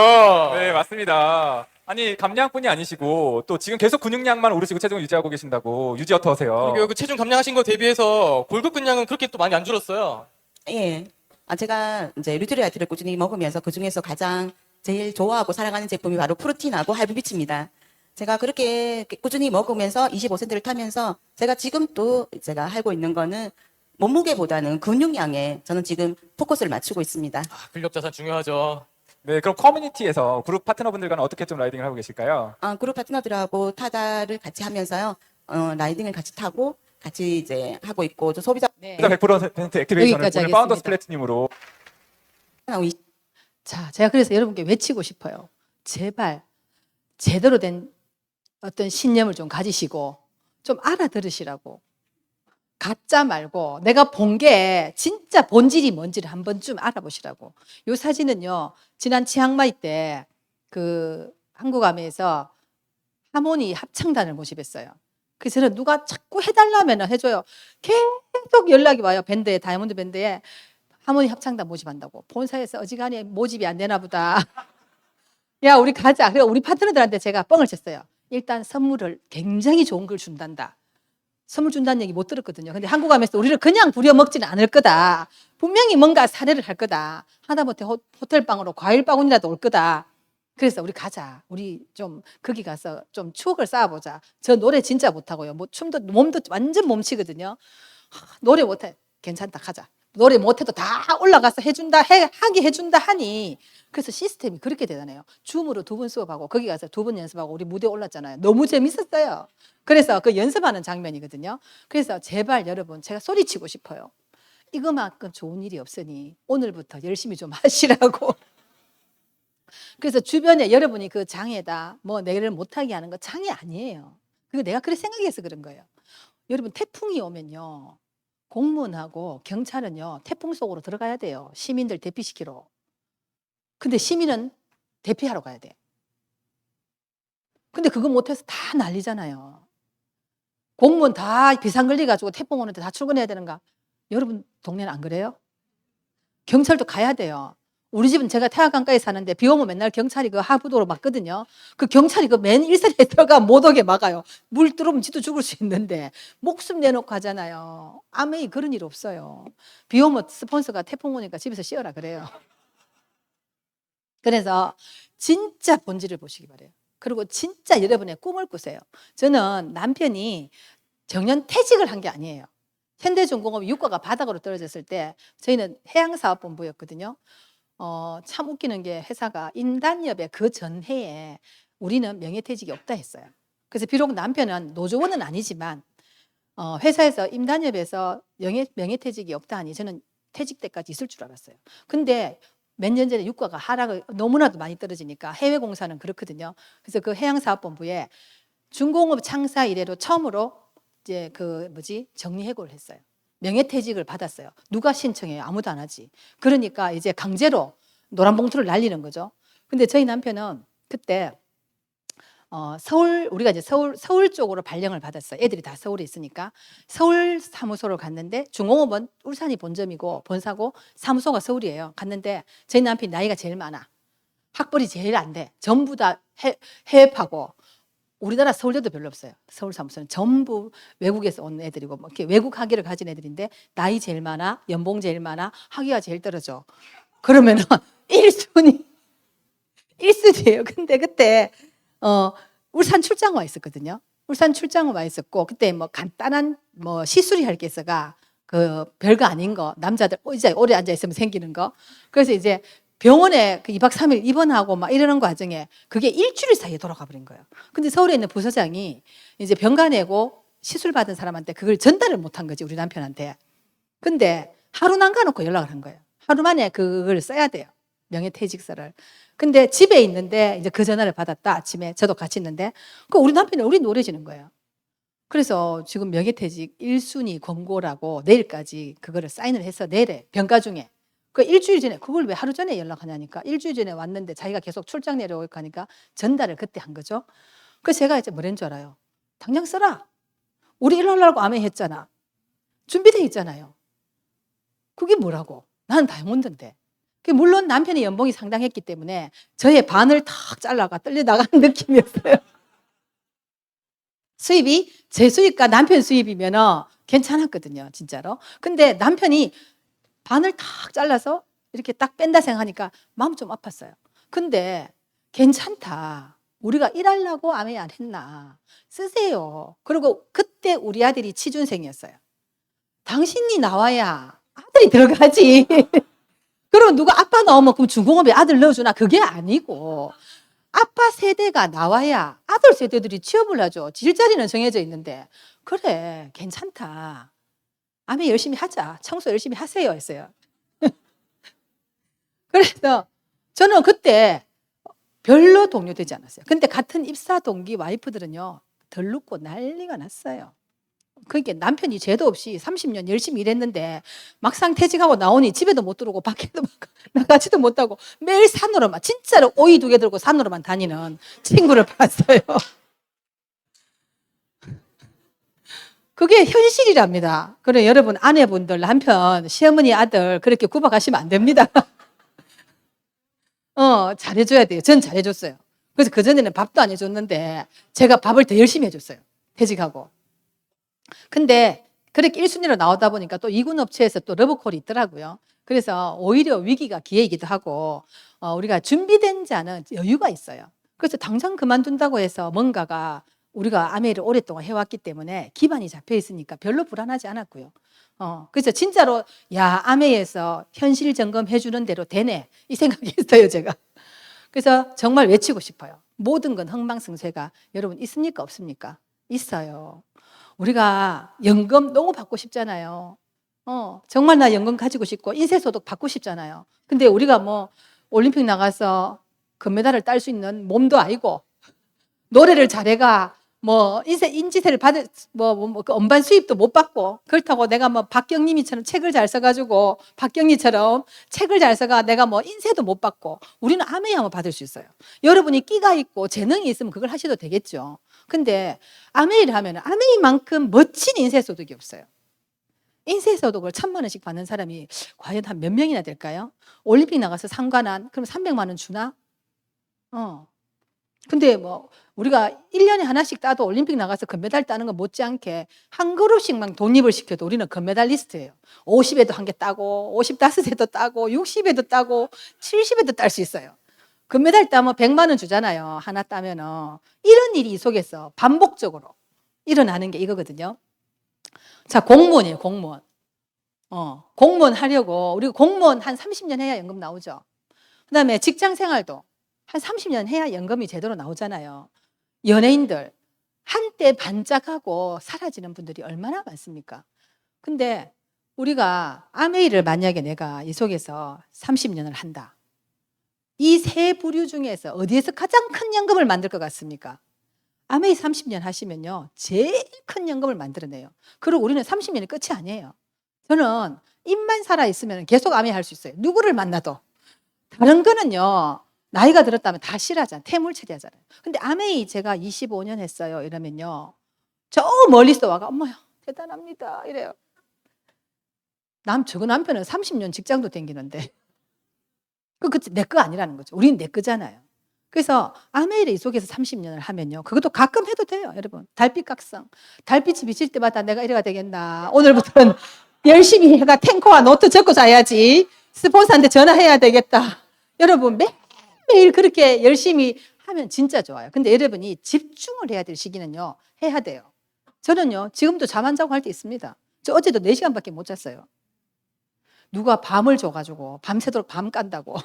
네, 맞습니다. 아니, 감량뿐이 아니시고 또 지금 계속 근육량만 오르시고 체중을 유지하고 계신다고. 유지 어떠세요? 그리고 그 체중 감량하신 거 대비해서 골격 근량은 그렇게 또 많이 안 줄었어요. 예. 제가 이제 뉴트리아이트를 꾸준히 먹으면서 그 중에서 가장 제일 좋아하고 사랑하는 제품이 바로 프로틴하고 할부비치입니다. 제가 그렇게 꾸준히 먹으면서 25센트를 타면서 제가 지금 또 제가 하고 있는 거는 몸무게보다는 근육량에 저는 지금 포커스를 맞추고 있습니다. 근력 자산 중요하죠. 네, 그럼 커뮤니티에서 그룹 파트너분들과는 어떻게 좀 라이딩을 하고 계실까요? 그룹 파트너들하고 타다를 같이 하면서요. 라이딩을 같이 타고 같이 이제 하고 있고 저 소비자 네. 100% 액티베이션을 여기까지 오늘 파운더스 하겠습니다. 플래티늄으로. 자, 제가 그래서 여러분께 외치고 싶어요. 제발 제대로 된 어떤 신념을 좀 가지시고 좀 알아들으시라고. 가짜 말고 내가 본 게 진짜 본질이 뭔지를 한 번쯤 알아보시라고. 이 사진은요, 지난 치앙마이 때 그 한국아메에서 하모니 합창단을 모집했어요. 그래서 저는 누가 자꾸 해달라면 해줘요. 계속 연락이 와요. 밴드에, 다이아몬드 밴드에 하모니 합창단 모집한다고. 본사에서 어지간히 모집이 안 되나 보다. 야, 우리 가자. 그래서 우리 파트너들한테 제가 뻥을 쳤어요. 일단 선물을 굉장히 좋은 걸 준단다. 선물 준다는 얘기 못 들었거든요. 근데 한국 가면서 우리를 그냥 부려먹지는 않을 거다. 분명히 뭔가 사례를 할 거다. 하다못해 호텔방으로 과일 바구니라도 올 거다. 그래서 우리 가자. 우리 좀 거기 가서 좀 추억을 쌓아보자. 저 노래 진짜 못하고요. 뭐 춤도 몸도 완전 몸치거든요. 노래 못해. 괜찮다. 가자. 노래 못해도 다 올라가서 하게 해준다 하니. 그래서 시스템이 그렇게 대단해요. 줌으로 2번 수업하고 거기 가서 2번 연습하고 우리 무대 올랐잖아요. 너무 재밌었어요. 그래서 그 연습하는 장면이거든요. 그래서 제발 여러분 제가 소리치고 싶어요. 이거만큼 좋은 일이 없으니 오늘부터 열심히 좀 하시라고. 그래서 주변에 여러분이 그 장애다, 뭐 내를 못하게 하는 거 장애 아니에요. 그거 내가 그렇게 생각해서 그런 거예요. 여러분 태풍이 오면요. 공무원하고 경찰은요. 태풍 속으로 들어가야 돼요. 시민들 대피시키러. 근데 시민은 대피하러 가야 돼. 근데 그거 못해서 다 난리잖아요. 공무원 다 비상 걸려가지고 태풍 오는데 다 출근해야 되는가? 여러분 동네는 안 그래요? 경찰도 가야 돼요. 우리 집은 제가 태화강가에 사는데 비 오면 맨날 경찰이 그 하부도로 막거든요. 그 경찰이 그 맨 일선에 들어가 못 오게 막아요. 물 들어오면 지도 죽을 수 있는데 목숨 내놓고 하잖아요. 아메이 그런 일 없어요. 비 오면 스폰서가 태풍 오니까 집에서 쉬어라 그래요. 그래서 진짜 본질을 보시기 바래요. 그리고 진짜 여러분의 꿈을 꾸세요. 저는 남편이 정년 퇴직을 한 게 아니에요. 현대중공업 유가가 바닥으로 떨어졌을 때 저희는 해양사업본부였거든요. 참 웃기는 게 회사가 인단협의 그 전해에 우리는 명예퇴직이 없다 했어요. 그래서 비록 남편은 노조원은 아니지만 회사에서 임단협에서 명예퇴직이 없다 하니 저는 퇴직 때까지 있을 줄 알았어요. 근데 몇 년 전에 유가가 하락을 너무나도 많이 떨어지니까 해외 공사는 그렇거든요. 그래서 그 해양사업본부에 중공업 창사 이래로 처음으로 이제 정리해고를 했어요. 명예퇴직을 받았어요. 누가 신청해요? 아무도 안 하지. 그러니까 이제 강제로 노란 봉투를 날리는 거죠. 근데 저희 남편은 그때 우리가 이제 서울 쪽으로 발령을 받았어요. 애들이 다 서울에 있으니까. 서울 사무소로 갔는데 중공업은 울산이 본점이고 본사고 사무소가 서울이에요. 갔는데 저희 남편이 나이가 제일 많아. 학벌이 제일 안 돼. 전부 다 해외파고. 우리나라 서울대도 별로 없어요. 서울 사무소는 전부 외국에서 온 애들이고 뭐 이렇게 외국 학위를 가진 애들인데 나이 제일 많아, 연봉 제일 많아, 학위가 제일 떨어져. 그러면은 1순위예요. 근데 그때 울산 출장 와 있었거든요. 울산 출장을 와 있었고 그때 뭐 간단한 뭐 시술이 할 게 있어가 그 별거 아닌 거 남자들 의자에 오래 앉아 있으면 생기는 거. 그래서 이제 병원에 그 2박 3일 입원하고 막 이러는 과정에 그게 일주일 사이에 돌아가 버린 거예요. 근데 서울에 있는 부서장이 이제 병가 내고 시술 받은 사람한테 그걸 전달을 못한 거지, 우리 남편한테. 근데 하루 남겨놓고 연락을 한 거예요. 하루 만에 그걸 써야 돼요, 명예퇴직서를. 근데 집에 있는데 이제 그 전화를 받았다, 아침에. 저도 같이 있는데. 그 우리 남편이 우리 노래지는 거예요. 그래서 지금 명예퇴직 1순위 권고라고 내일까지 그거를 사인을 해서 내래, 병가 중에. 그 일주일 전에, 그걸 왜 하루 전에 연락하냐니까. 일주일 전에 왔는데 자기가 계속 출장 내려오고 하니까 전달을 그때 한 거죠. 그래서 제가 이제 뭐랬는 줄 알아요? 당장 써라. 우리 일하려고 암에 했잖아. 준비돼 있잖아요. 그게 뭐라고? 나는 다이아몬드인데. 물론 남편의 연봉이 상당했기 때문에 저의 반을 탁 잘라가 떨려나가는 느낌이었어요. 수입이 제 수입과 남편 수입이면 괜찮았거든요, 진짜로. 근데 남편이 반을 탁 잘라서 이렇게 딱 뺀다 생각하니까 마음 좀 아팠어요. 근데 괜찮다. 우리가 일하려고 암에 안 했나. 쓰세요. 그리고 그때 우리 아들이 취준생이었어요. 당신이 나와야 아들이 들어가지. 그리고 누가 아빠 나오면 그럼 중공업에 아들 넣어주나? 그게 아니고 아빠 세대가 나와야 아들 세대들이 취업을 하죠. 일자리는 정해져 있는데. 그래, 괜찮다. 암에 열심히 하자. 청소 열심히 하세요 했어요. 그래서 저는 그때 별로 동요되지 않았어요. 근데 같은 입사 동기 와이프들은요, 덜 눕고 난리가 났어요. 그게 남편이 죄도 없이 30년 열심히 일했는데 막상 퇴직하고 나오니 집에도 못 들어오고 밖에도 나가지도 못하고 매일 산으로만, 진짜로 오이 2개 들고 산으로만 다니는 친구를 봤어요. 그게 현실이랍니다. 그래, 여러분 아내분들, 남편, 시어머니, 아들 그렇게 구박하시면 안 됩니다. 잘해줘야 돼요. 전 잘해줬어요. 그래서 그전에는 밥도 안 해줬는데 제가 밥을 더 열심히 해줬어요, 퇴직하고. 근데 그렇게 1순위로 나오다 보니까 또 이군 업체에서 또 러브콜이 있더라고요. 그래서 오히려 위기가 기회이기도 하고 우리가 준비된 자는 여유가 있어요. 그래서 당장 그만둔다고 해서 뭔가가, 우리가 아메이를 오랫동안 해왔기 때문에 기반이 잡혀 있으니까 별로 불안하지 않았고요. 그래서 진짜로 야, 아메이에서 현실 점검해 주는 대로 되네, 이 생각이 있어요, 제가. 그래서 정말 외치고 싶어요. 모든 건 흥망성쇠가 여러분 있습니까, 없습니까? 있어요. 우리가 연금 너무 받고 싶잖아요. 정말 나 연금 가지고 싶고 인쇄소득 받고 싶잖아요. 근데 우리가 뭐 올림픽 나가서 금메달을 딸 수 있는 몸도 아니고, 노래를 잘해가 뭐 인지세를 받을 그 엄반 수입도 못 받고, 그렇다고 내가 뭐 박경림이처럼 책을 잘 써가지고, 박경리처럼 책을 잘 써가 내가 뭐 인쇄도 못 받고, 우리는 아메이 하면 받을 수 있어요. 여러분이 끼가 있고 재능이 있으면 그걸 하셔도 되겠죠. 근데 아메이를 하면 아메이만큼 멋진 인쇄소득이 없어요. 인쇄소득을 1,000만 원씩 받는 사람이 과연 한 몇 명이나 될까요? 올림픽 나가서 상관한, 그럼 300만 원 주나? 근데 뭐 우리가 1년에 하나씩 따도 올림픽 나가서 금메달 따는 거 못지않게 한 그룹씩만 독립을 시켜도 우리는 금메달리스트예요. 50에도 한 개 따고 55에도 따고 60에도 따고 70에도 딸 수 있어요. 금메달 따면 100만 원 주잖아요, 하나 따면은. 이런 일이 이 속에서 반복적으로 일어나는 게 이거거든요. 자, 공무원이에요, 공무원. 공무원 하려고, 우리가 공무원 한 30년 해야 연금 나오죠. 그 다음에 직장 생활도 한 30년 해야 연금이 제대로 나오잖아요. 연예인들 한때 반짝하고 사라지는 분들이 얼마나 많습니까? 근데 우리가 아메이를 만약에 내가 이 속에서 30년을 한다. 이 세 부류 중에서 어디에서 가장 큰 연금을 만들 것 같습니까? 아메이 30년 하시면요, 제일 큰 연금을 만들어내요. 그리고 우리는 30년이 끝이 아니에요. 저는 입만 살아있으면 계속 아메이 할 수 있어요. 누구를 만나도. 다른 거는요, 나이가 들었다면 다 싫어하잖아요. 퇴물 처리하잖아요. 근데 아메이 제가 25년 했어요 이러면요, 저 멀리서 와가 엄마야 대단합니다 이래요. 저거 남편은 30년 직장도 댕기는데 내 거 아니라는 거죠. 우리는 내 거잖아요. 그래서 아메이를 이 속에서 30년을 하면요, 그것도 가끔 해도 돼요, 여러분. 달빛 각성. 달빛이 비칠 때마다 내가 이래가 되겠나, 오늘부터는 열심히 해가 탱커와 노트 적고 자야지, 스폰서한테 전화해야 되겠다. 여러분 매일 그렇게 열심히 하면 진짜 좋아요. 근데 여러분이 집중을 해야 될 시기는요, 해야 돼요. 저는요, 지금도 잠 안 자고 할 때 있습니다. 저 어제도 4시간밖에 못 잤어요. 누가 밤을 줘가지고 밤새도록 밤 깐다고.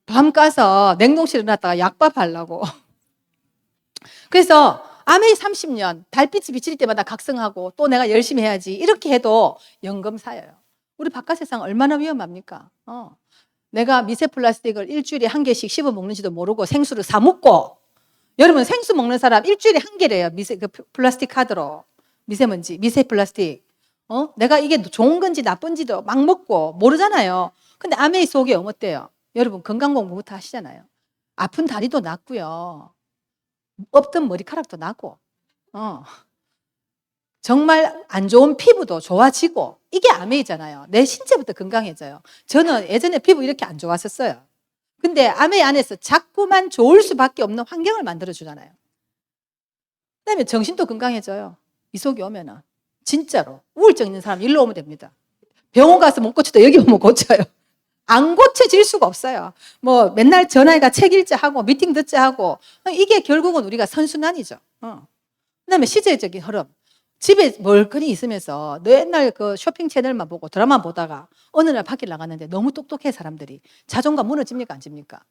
밤 까서 냉동실에 놨다가 약밥 하려고. 그래서 아메이 30년 달빛이 비칠 때마다 각성하고 또 내가 열심히 해야지 이렇게 해도 연금 사여요. 우리 바깥 세상 얼마나 위험합니까? 내가 미세 플라스틱을 일주일에 1개씩 씹어 먹는지도 모르고 생수를 사 먹고, 여러분 생수 먹는 사람 일주일에 1개래요. 플라스틱 카드로. 미세먼지, 미세 플라스틱. 내가 이게 좋은 건지 나쁜지도 막 먹고 모르잖아요. 근데 아메이 속에 어떻대요? 여러분 건강 공부부터 하시잖아요. 아픈 다리도 낫고요. 없던 머리카락도 나고, 정말 안 좋은 피부도 좋아지고, 이게 아메이잖아요. 내 신체부터 건강해져요. 저는 예전에 피부 이렇게 안 좋았었어요. 근데 아메이 안에서 자꾸만 좋을 수밖에 없는 환경을 만들어주잖아요. 그 다음에 정신도 건강해져요. 이 속에 오면은. 진짜로. 우울증 있는 사람 일로 오면 됩니다. 병원 가서 못 고쳐도 여기 오면 고쳐요. 안 고쳐질 수가 없어요. 뭐 맨날 전화해가 책 읽자 하고 미팅 듣자 하고, 이게 결국은 우리가 선순환이죠. 그다음에 시대적인 흐름. 집에 멀거니 있으면서 맨날 그 쇼핑 채널만 보고 드라마 보다가 어느 날 밖에 나갔는데 너무 똑똑해 사람들이. 자존감 무너집니까 안 집니까?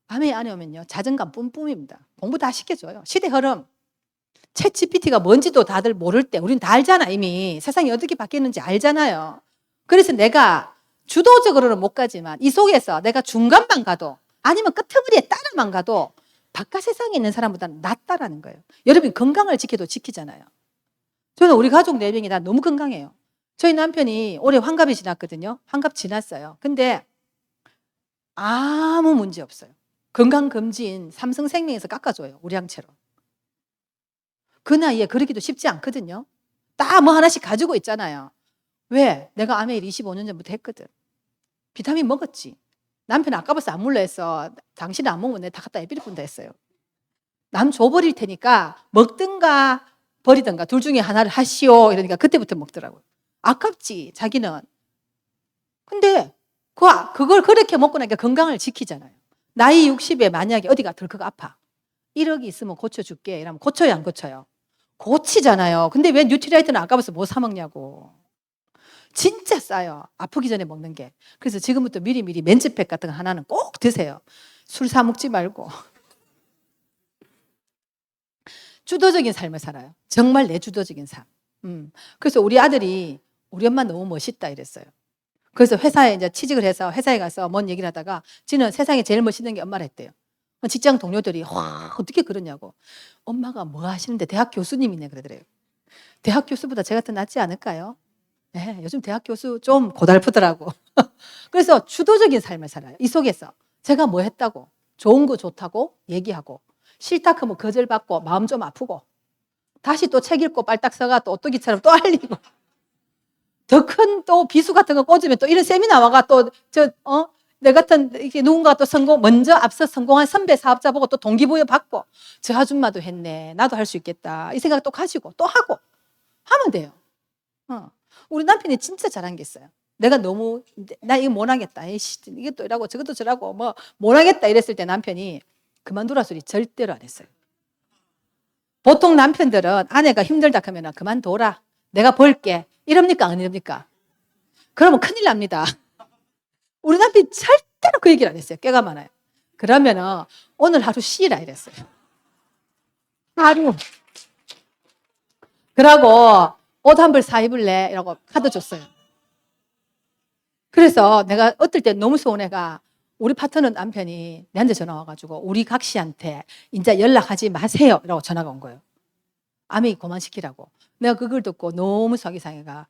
밤에 안에 오면요 자존감 뿜뿜입니다. 공부 다 시켜줘요. 시대 흐름. 챗 GPT가 뭔지도 다들 모를 때 우린 다 알잖아. 이미 세상이 어떻게 바뀌었는지 알잖아요. 그래서 내가 주도적으로는 못 가지만 이 속에서 내가 중간만 가도 아니면 끄트머리에 따라만 가도 바깥 세상에 있는 사람보다는 낫다라는 거예요. 여러분 건강을 지켜도 지키잖아요. 저는 우리 가족 4명이 다 너무 건강해요. 저희 남편이 올해 환갑이 지났거든요. 환갑 지났어요. 근데 아무 문제 없어요. 건강검진 삼성생명에서 깎아줘요. 우량체로. 그 나이에 그러기도 쉽지 않거든요. 딱 뭐 하나씩 가지고 있잖아요. 왜? 내가 아메일 25년 전부터 했거든. 비타민 먹었지. 남편 아까워서 안 물러 했어. 당신 안 먹으면 내가 다 갖다 애비를 뿐다 했어요. 남 줘버릴 테니까 먹든가 버리든가 둘 중에 하나를 하시오. 이러니까 그때부터 먹더라고요. 아깝지 자기는. 근데 그걸 그렇게 먹고 나니까 건강을 지키잖아요. 나이 60에 만약에 어디가 덜컥 아파. 1억이 있으면 고쳐줄게. 이러면 고쳐요 안 고쳐요? 고치잖아요. 근데 왜 뉴트리라이트는 아까워서 뭐 사 먹냐고. 진짜 싸요. 아프기 전에 먹는 게. 그래서 지금부터 미리미리 멘즈팩 같은 거 하나는 꼭 드세요. 술 사 먹지 말고. 주도적인 삶을 살아요. 정말 내 주도적인 삶. 그래서 우리 아들이 우리 엄마 너무 멋있다 이랬어요. 그래서 회사에 이제 취직을 해서 회사에 가서 뭔 얘기를 하다가 지는 세상에 제일 멋있는 게 엄마라 했대요. 직장 동료들이 와 어떻게 그러냐고. 엄마가 뭐 하시는데 대학 교수님이네 그러더래요. 대학 교수보다 제가 더 낫지 않을까요? 네, 요즘 대학 교수 좀 고달프더라고. 그래서 주도적인 삶을 살아요. 이 속에서 제가 뭐 했다고 좋은 거 좋다고 얘기하고 싫다 하면 거절받고 마음 좀 아프고 다시 또 책 읽고 빨딱 써가 또 오뚜기처럼 또 알리고 더 큰 또 비수 같은 거 꽂으면 또 이런 세미나 와가 또 내 같은 이렇게 누군가 또 먼저 앞서 성공한 선배 사업자 보고 또 동기부여 받고 저 아줌마도 했네 나도 할 수 있겠다 이 생각 또 가지고 또 하고 하면 돼요. 우리 남편이 진짜 잘한 게 있어요. 내가 너무 나 이거 못하겠다 이것도 이라고 저것도 저라고 뭐 못하겠다 이랬을 때 남편이 그만두라 소리 절대로 안 했어요. 보통 남편들은 아내가 힘들다 하면 그만둬라 내가 볼게 이럽니까 안 이럽니까? 그러면 큰일 납니다. 우리 남편이 절대로 그 얘기를 안 했어요. 꾀가 많아요. 그러면은 오늘 하루 쉬라 이랬어요. 하루. 그러고 옷 한 벌 사 입을래? 이라고 카드 줬어요. 그래서 내가 어떨 때 너무 서운해가 우리 파트너 남편이 내한테 전화 와가지고 우리 각 씨한테 이제 연락하지 마세요. 라고 전화가 온 거예요. 아메이 그만시키라고. 내가 그걸 듣고 너무 속이 상해가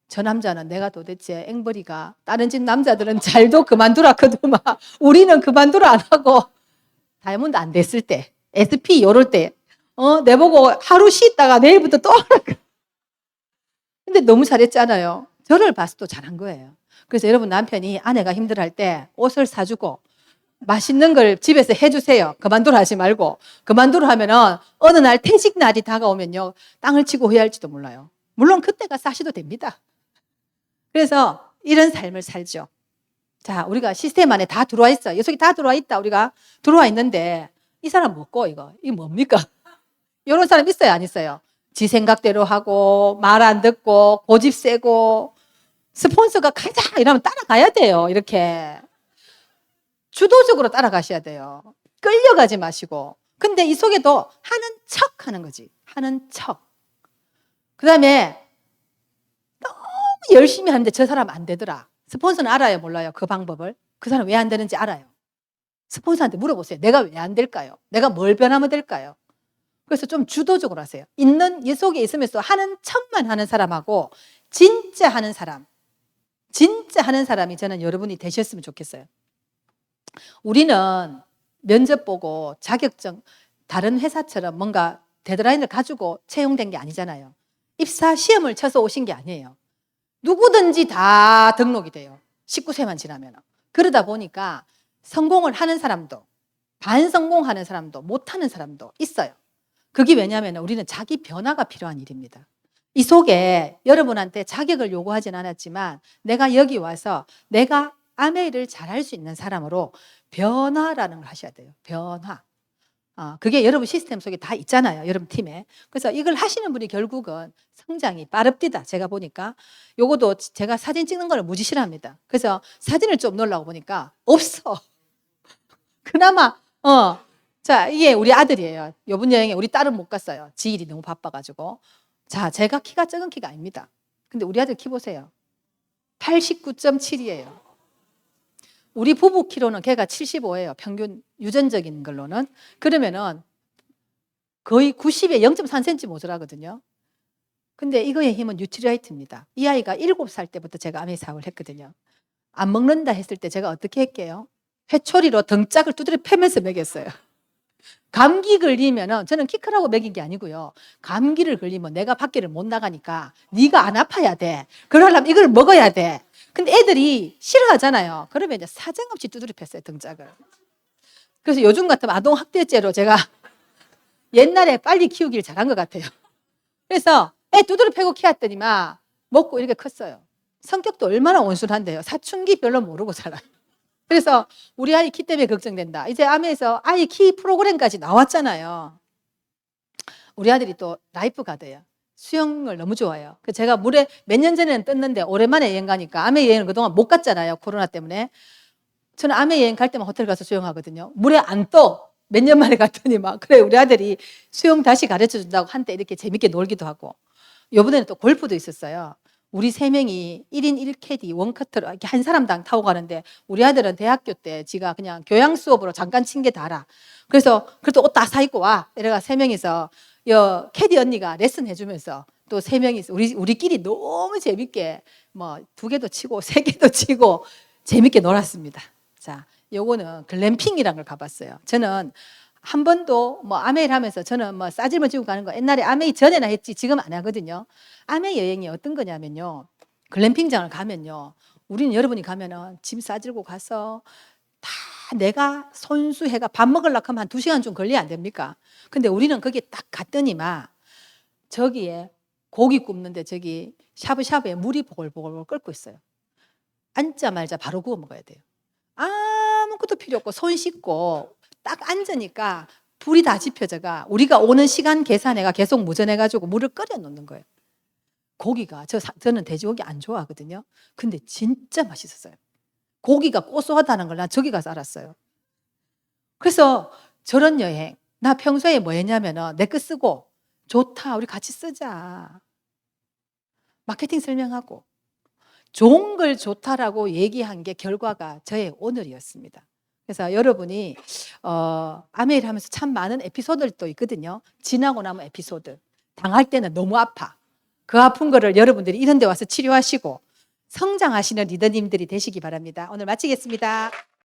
저 남자는 내가 도대체 앵벌이가 다른 집 남자들은 잘도 그만두라 그더만 우리는 그만두라 안 하고 다이아몬드 안 됐을 때 SP 요럴 때 내보고 하루 쉬다가 내일부터 또 하라고. 근데 너무 잘했잖아요. 저를 봐서도 잘한 거예요. 그래서 여러분 남편이 아내가 힘들어할 때 옷을 사주고 맛있는 걸 집에서 해주세요. 그만두라 하지 말고. 그만두라 하면은 어느 날 퇴직 날이 다가오면요. 땅을 치고 후회할지도 몰라요. 물론 그때가 싸셔도 됩니다. 그래서 이런 삶을 살죠. 자, 우리가 시스템 안에 다 들어와 있어. 녀석이 다 들어와 있다. 우리가 들어와 있는데 이 사람 뭐고 이거? 이 뭡니까? 이런 사람 있어요, 안 있어요? 지 생각대로 하고 말 안 듣고 고집 세고 스폰서가 가자 이러면 따라가야 돼요. 이렇게 주도적으로 따라가셔야 돼요. 끌려가지 마시고. 근데 이 속에도 하는 척 하는 거지. 하는 척. 그 다음에 너무 열심히 하는데 저 사람 안 되더라. 스폰서는 알아요, 몰라요? 그 방법을. 그 사람 왜 안 되는지 알아요. 스폰서한테 물어보세요. 내가 왜 안 될까요? 내가 뭘 변하면 될까요? 그래서 좀 주도적으로 하세요. 있는 이 속에 있으면서 하는 척만 하는 사람하고 진짜 하는 사람, 진짜 하는 사람이 저는 여러분이 되셨으면 좋겠어요. 우리는 면접 보고 자격증 다른 회사처럼 뭔가 데드라인을 가지고 채용된 게 아니잖아요. 입사 시험을 쳐서 오신 게 아니에요. 누구든지 다 등록이 돼요. 19세만 지나면. 그러다 보니까 성공을 하는 사람도 반성공하는 사람도 못하는 사람도 있어요. 그게 왜냐하면 우리는 자기 변화가 필요한 일입니다. 이 속에 여러분한테 자격을 요구하진 않았지만 내가 여기 와서 내가 아메이를 잘할 수 있는 사람으로 변화라는 걸 하셔야 돼요. 변화. 그게 여러분 시스템 속에 다 있잖아요. 여러분 팀에. 그래서 이걸 하시는 분이 결국은 성장이 빠릅디다. 제가 보니까. 요것도 제가 사진 찍는 걸 무지 싫어합니다. 그래서 사진을 좀 넣으려고 보니까 없어. 그나마 자, 이게 우리 아들이에요. 요번 여행에 우리 딸은 못 갔어요. 지일이 너무 바빠가지고. 자, 제가 키가 작은 키가 아닙니다. 근데 우리 아들 키 보세요. 89.7이에요. 우리 부부 키로는 걔가 75예요. 평균 유전적인 걸로는. 그러면은 거의 90에 0.3cm 모자라거든요. 근데 이거의 힘은 뉴트리아이트입니다. 이 아이가 7살 때부터 제가 아메 사업을 했거든요. 안 먹는다 했을 때 제가 어떻게 할게요? 회초리로 등짝을 두드려 패면서 먹였어요. 감기 걸리면은 저는 키 크라고 먹인 게 아니고요. 감기를 걸리면 내가 밖에를 못 나가니까 네가 안 아파야 돼. 그러려면 이걸 먹어야 돼. 근데 애들이 싫어하잖아요. 그러면 이제 사정없이 두드려 팼어요, 등짝을. 그래서 요즘 같으면 아동학대죄로 제가 옛날에 빨리 키우길 잘한 것 같아요. 그래서 애 두드려 패고 키웠더니만 먹고 이렇게 컸어요. 성격도 얼마나 온순한데요. 사춘기 별로 모르고 살아요. 그래서 우리 아이 키 때문에 걱정된다. 이제 아메에서 아이 키 프로그램까지 나왔잖아요. 우리 아들이 또 라이프 가드예요. 수영을 너무 좋아해요. 그래서 제가 물에 몇 년 전에는 떴는데 오랜만에 여행 가니까 아메 여행을 그동안 못 갔잖아요. 코로나 때문에. 저는 아메 여행 갈 때만 호텔 가서 수영하거든요. 물에 안 떠. 몇 년 만에 갔더니 막 그래 우리 아들이 수영 다시 가르쳐 준다고 한때 이렇게 재밌게 놀기도 하고. 이번에는 또 골프도 있었어요. 우리 3명이 1인 1캐디 원커트로 이렇게 한 사람당 타고 가는데 우리 아들은 대학교 때 지가 그냥 교양 수업으로 잠깐 친 게 다라. 그래서 그래도 옷 다 사 입고 와. 이래가 3명이서 캐디 언니가 레슨 해주면서 또 3명이서 우리끼리 너무 재밌게 뭐 2개도 치고 3개도 치고 재밌게 놀았습니다. 자, 요거는 글램핑이라는 걸 가봤어요. 저는 한 번도 뭐 아메이를 하면서 저는 뭐 싸질만 지고 가는 거 옛날에 아메이 전에나 했지 지금 안 하거든요. 아메이 여행이 어떤 거냐면요. 글램핑장을 가면요. 우리는 여러분이 가면은 짐 싸질고 가서 다 내가 손수해가 밥 먹으려고 하면 한 2시간 좀 걸려 안 됩니까? 근데 우리는 거기 딱 갔더니만 저기에 고기 굽는데 저기 샤브샤브에 물이 보글보글 끓고 있어요. 앉자마자 바로 구워 먹어야 돼요. 아무것도 필요 없고 손 씻고 딱 앉으니까 불이 다 지펴져가 우리가 오는 시간 계산해가 계속 무전해가지고 물을 끓여 놓는 거예요. 고기가 저는 돼지고기 안 좋아하거든요. 근데 진짜 맛있었어요. 고기가 고소하다는 걸 난 저기 가서 알았어요. 그래서 저런 여행 나 평소에 뭐 했냐면은 내 거 쓰고 좋다 우리 같이 쓰자 마케팅 설명하고 좋은 걸 좋다라고 얘기한 게 결과가 저의 오늘이었습니다. 그래서 여러분이 아메이를 하면서 참 많은 에피소드들도 있거든요. 지나고 나면 에피소드. 당할 때는 너무 아파. 그 아픈 거를 여러분들이 이런 데 와서 치료하시고 성장하시는 리더님들이 되시기 바랍니다. 오늘 마치겠습니다.